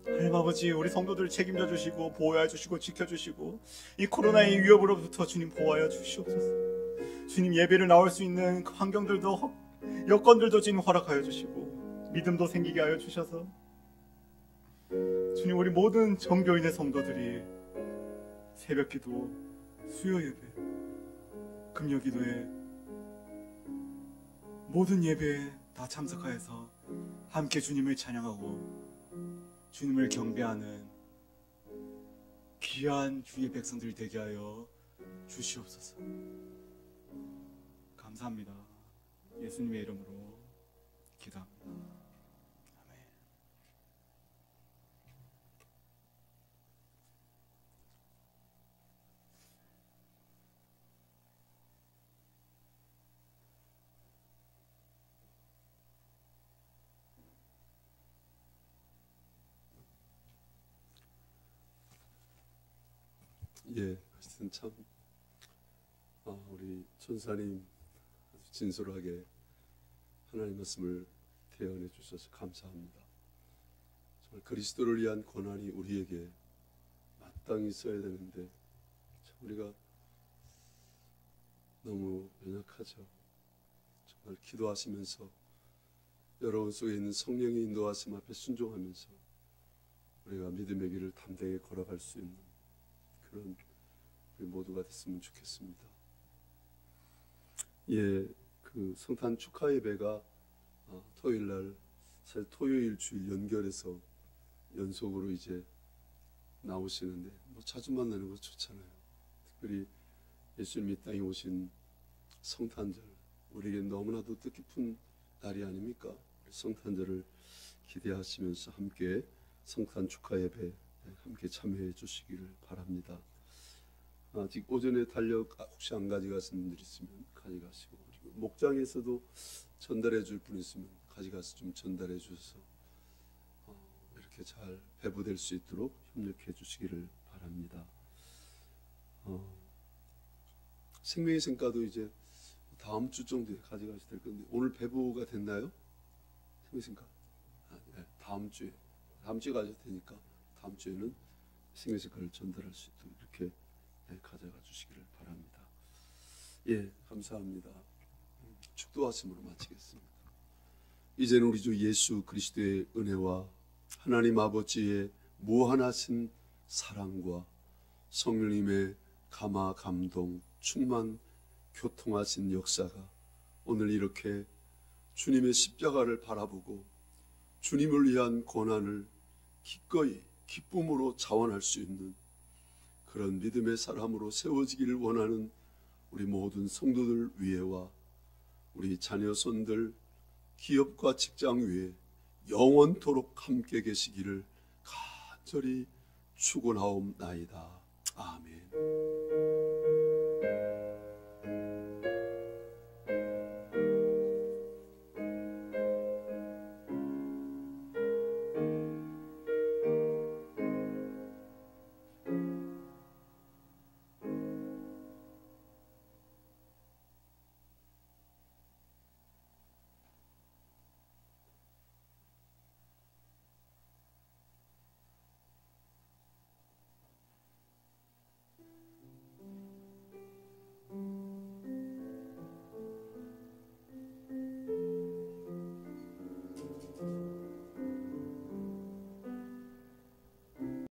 하나님 아버지, 우리 성도들 책임져 주시고 보호해 주시고 지켜주시고 이 코로나의 위협으로부터 주님 보호하여 주시옵소서. 주님, 예배를 나올 수 있는 그 환경들도 여건들도 주님 허락하여 주시고 믿음도 생기게 하여 주셔서 주님, 우리 모든 정교인의 성도들이 새벽기도, 수요예배, 금요기도에 모든 예배에 다 참석하여서 함께 주님을 찬양하고 주님을 경배하는 귀한 주의 백성들 되게 하여 주시옵소서. 감사합니다. 예수님의 이름으로 기도합니다. 아멘. 예, 하여튼 참 우리 전사님 아주 진솔하게 하나님 말씀을 대언해 주셔서 감사합니다. 정말 그리스도를 위한 고난이 우리에게 마땅히 있어야 되는데 참 우리가 너무 연약하죠. 정말 기도하시면서 여러분 속에 있는 성령의 인도하심 앞에 순종하면서 우리가 믿음의 길을 담대하게 걸어갈 수 있는 그런 우리 모두가 됐으면 좋겠습니다. 예, 그 성탄 축하 예배가 토요일 날, 사실 토요일 주일 연결해서 연속으로 이제 나오시는데 뭐 자주 만나는 거 좋잖아요. 특별히 예수님 이 땅에 오신 성탄절, 우리에게 너무나도 뜻깊은 날이 아닙니까? 성탄절을 기대하시면서 함께 성탄 축하 예배 함께 참여해 주시기를 바랍니다. 아직 오전에 달력 혹시 안 가져가신 분들 있으면 가져가시고, 그리고 목장에서도 전달해 줄 분 있으면 가져가서 좀 전달해 주셔서 이렇게 잘 배부될 수 있도록 협력해 주시기를 바랍니다. 생명의 생가도 이제 다음 주 정도에 가져가셔야 될 건데 오늘 배부가 됐나요? 생명의 생가? 네, 다음 주에 가져도 되니까 다음 주에는 생명의 생가를 전달할 수 있도록 이렇게 가져가 주시기를 바랍니다. 예, 감사합니다. 축도하심으로 마치겠습니다. 이제는 우리 주 예수 그리스도의 은혜와 하나님 아버지의 무한하신 사랑과 성령님의 감화 감동 충만 교통하신 역사가 오늘 이렇게 주님의 십자가를 바라보고 주님을 위한 고난을 기꺼이 기쁨으로 자원할 수 있는 그런 믿음의 사람으로 세워지기를 원하는 우리 모든 성도들 위에와 우리 자녀 손들 기업과 직장 위에 영원토록 함께 계시기를 간절히 축원하옵나이다. 아멘.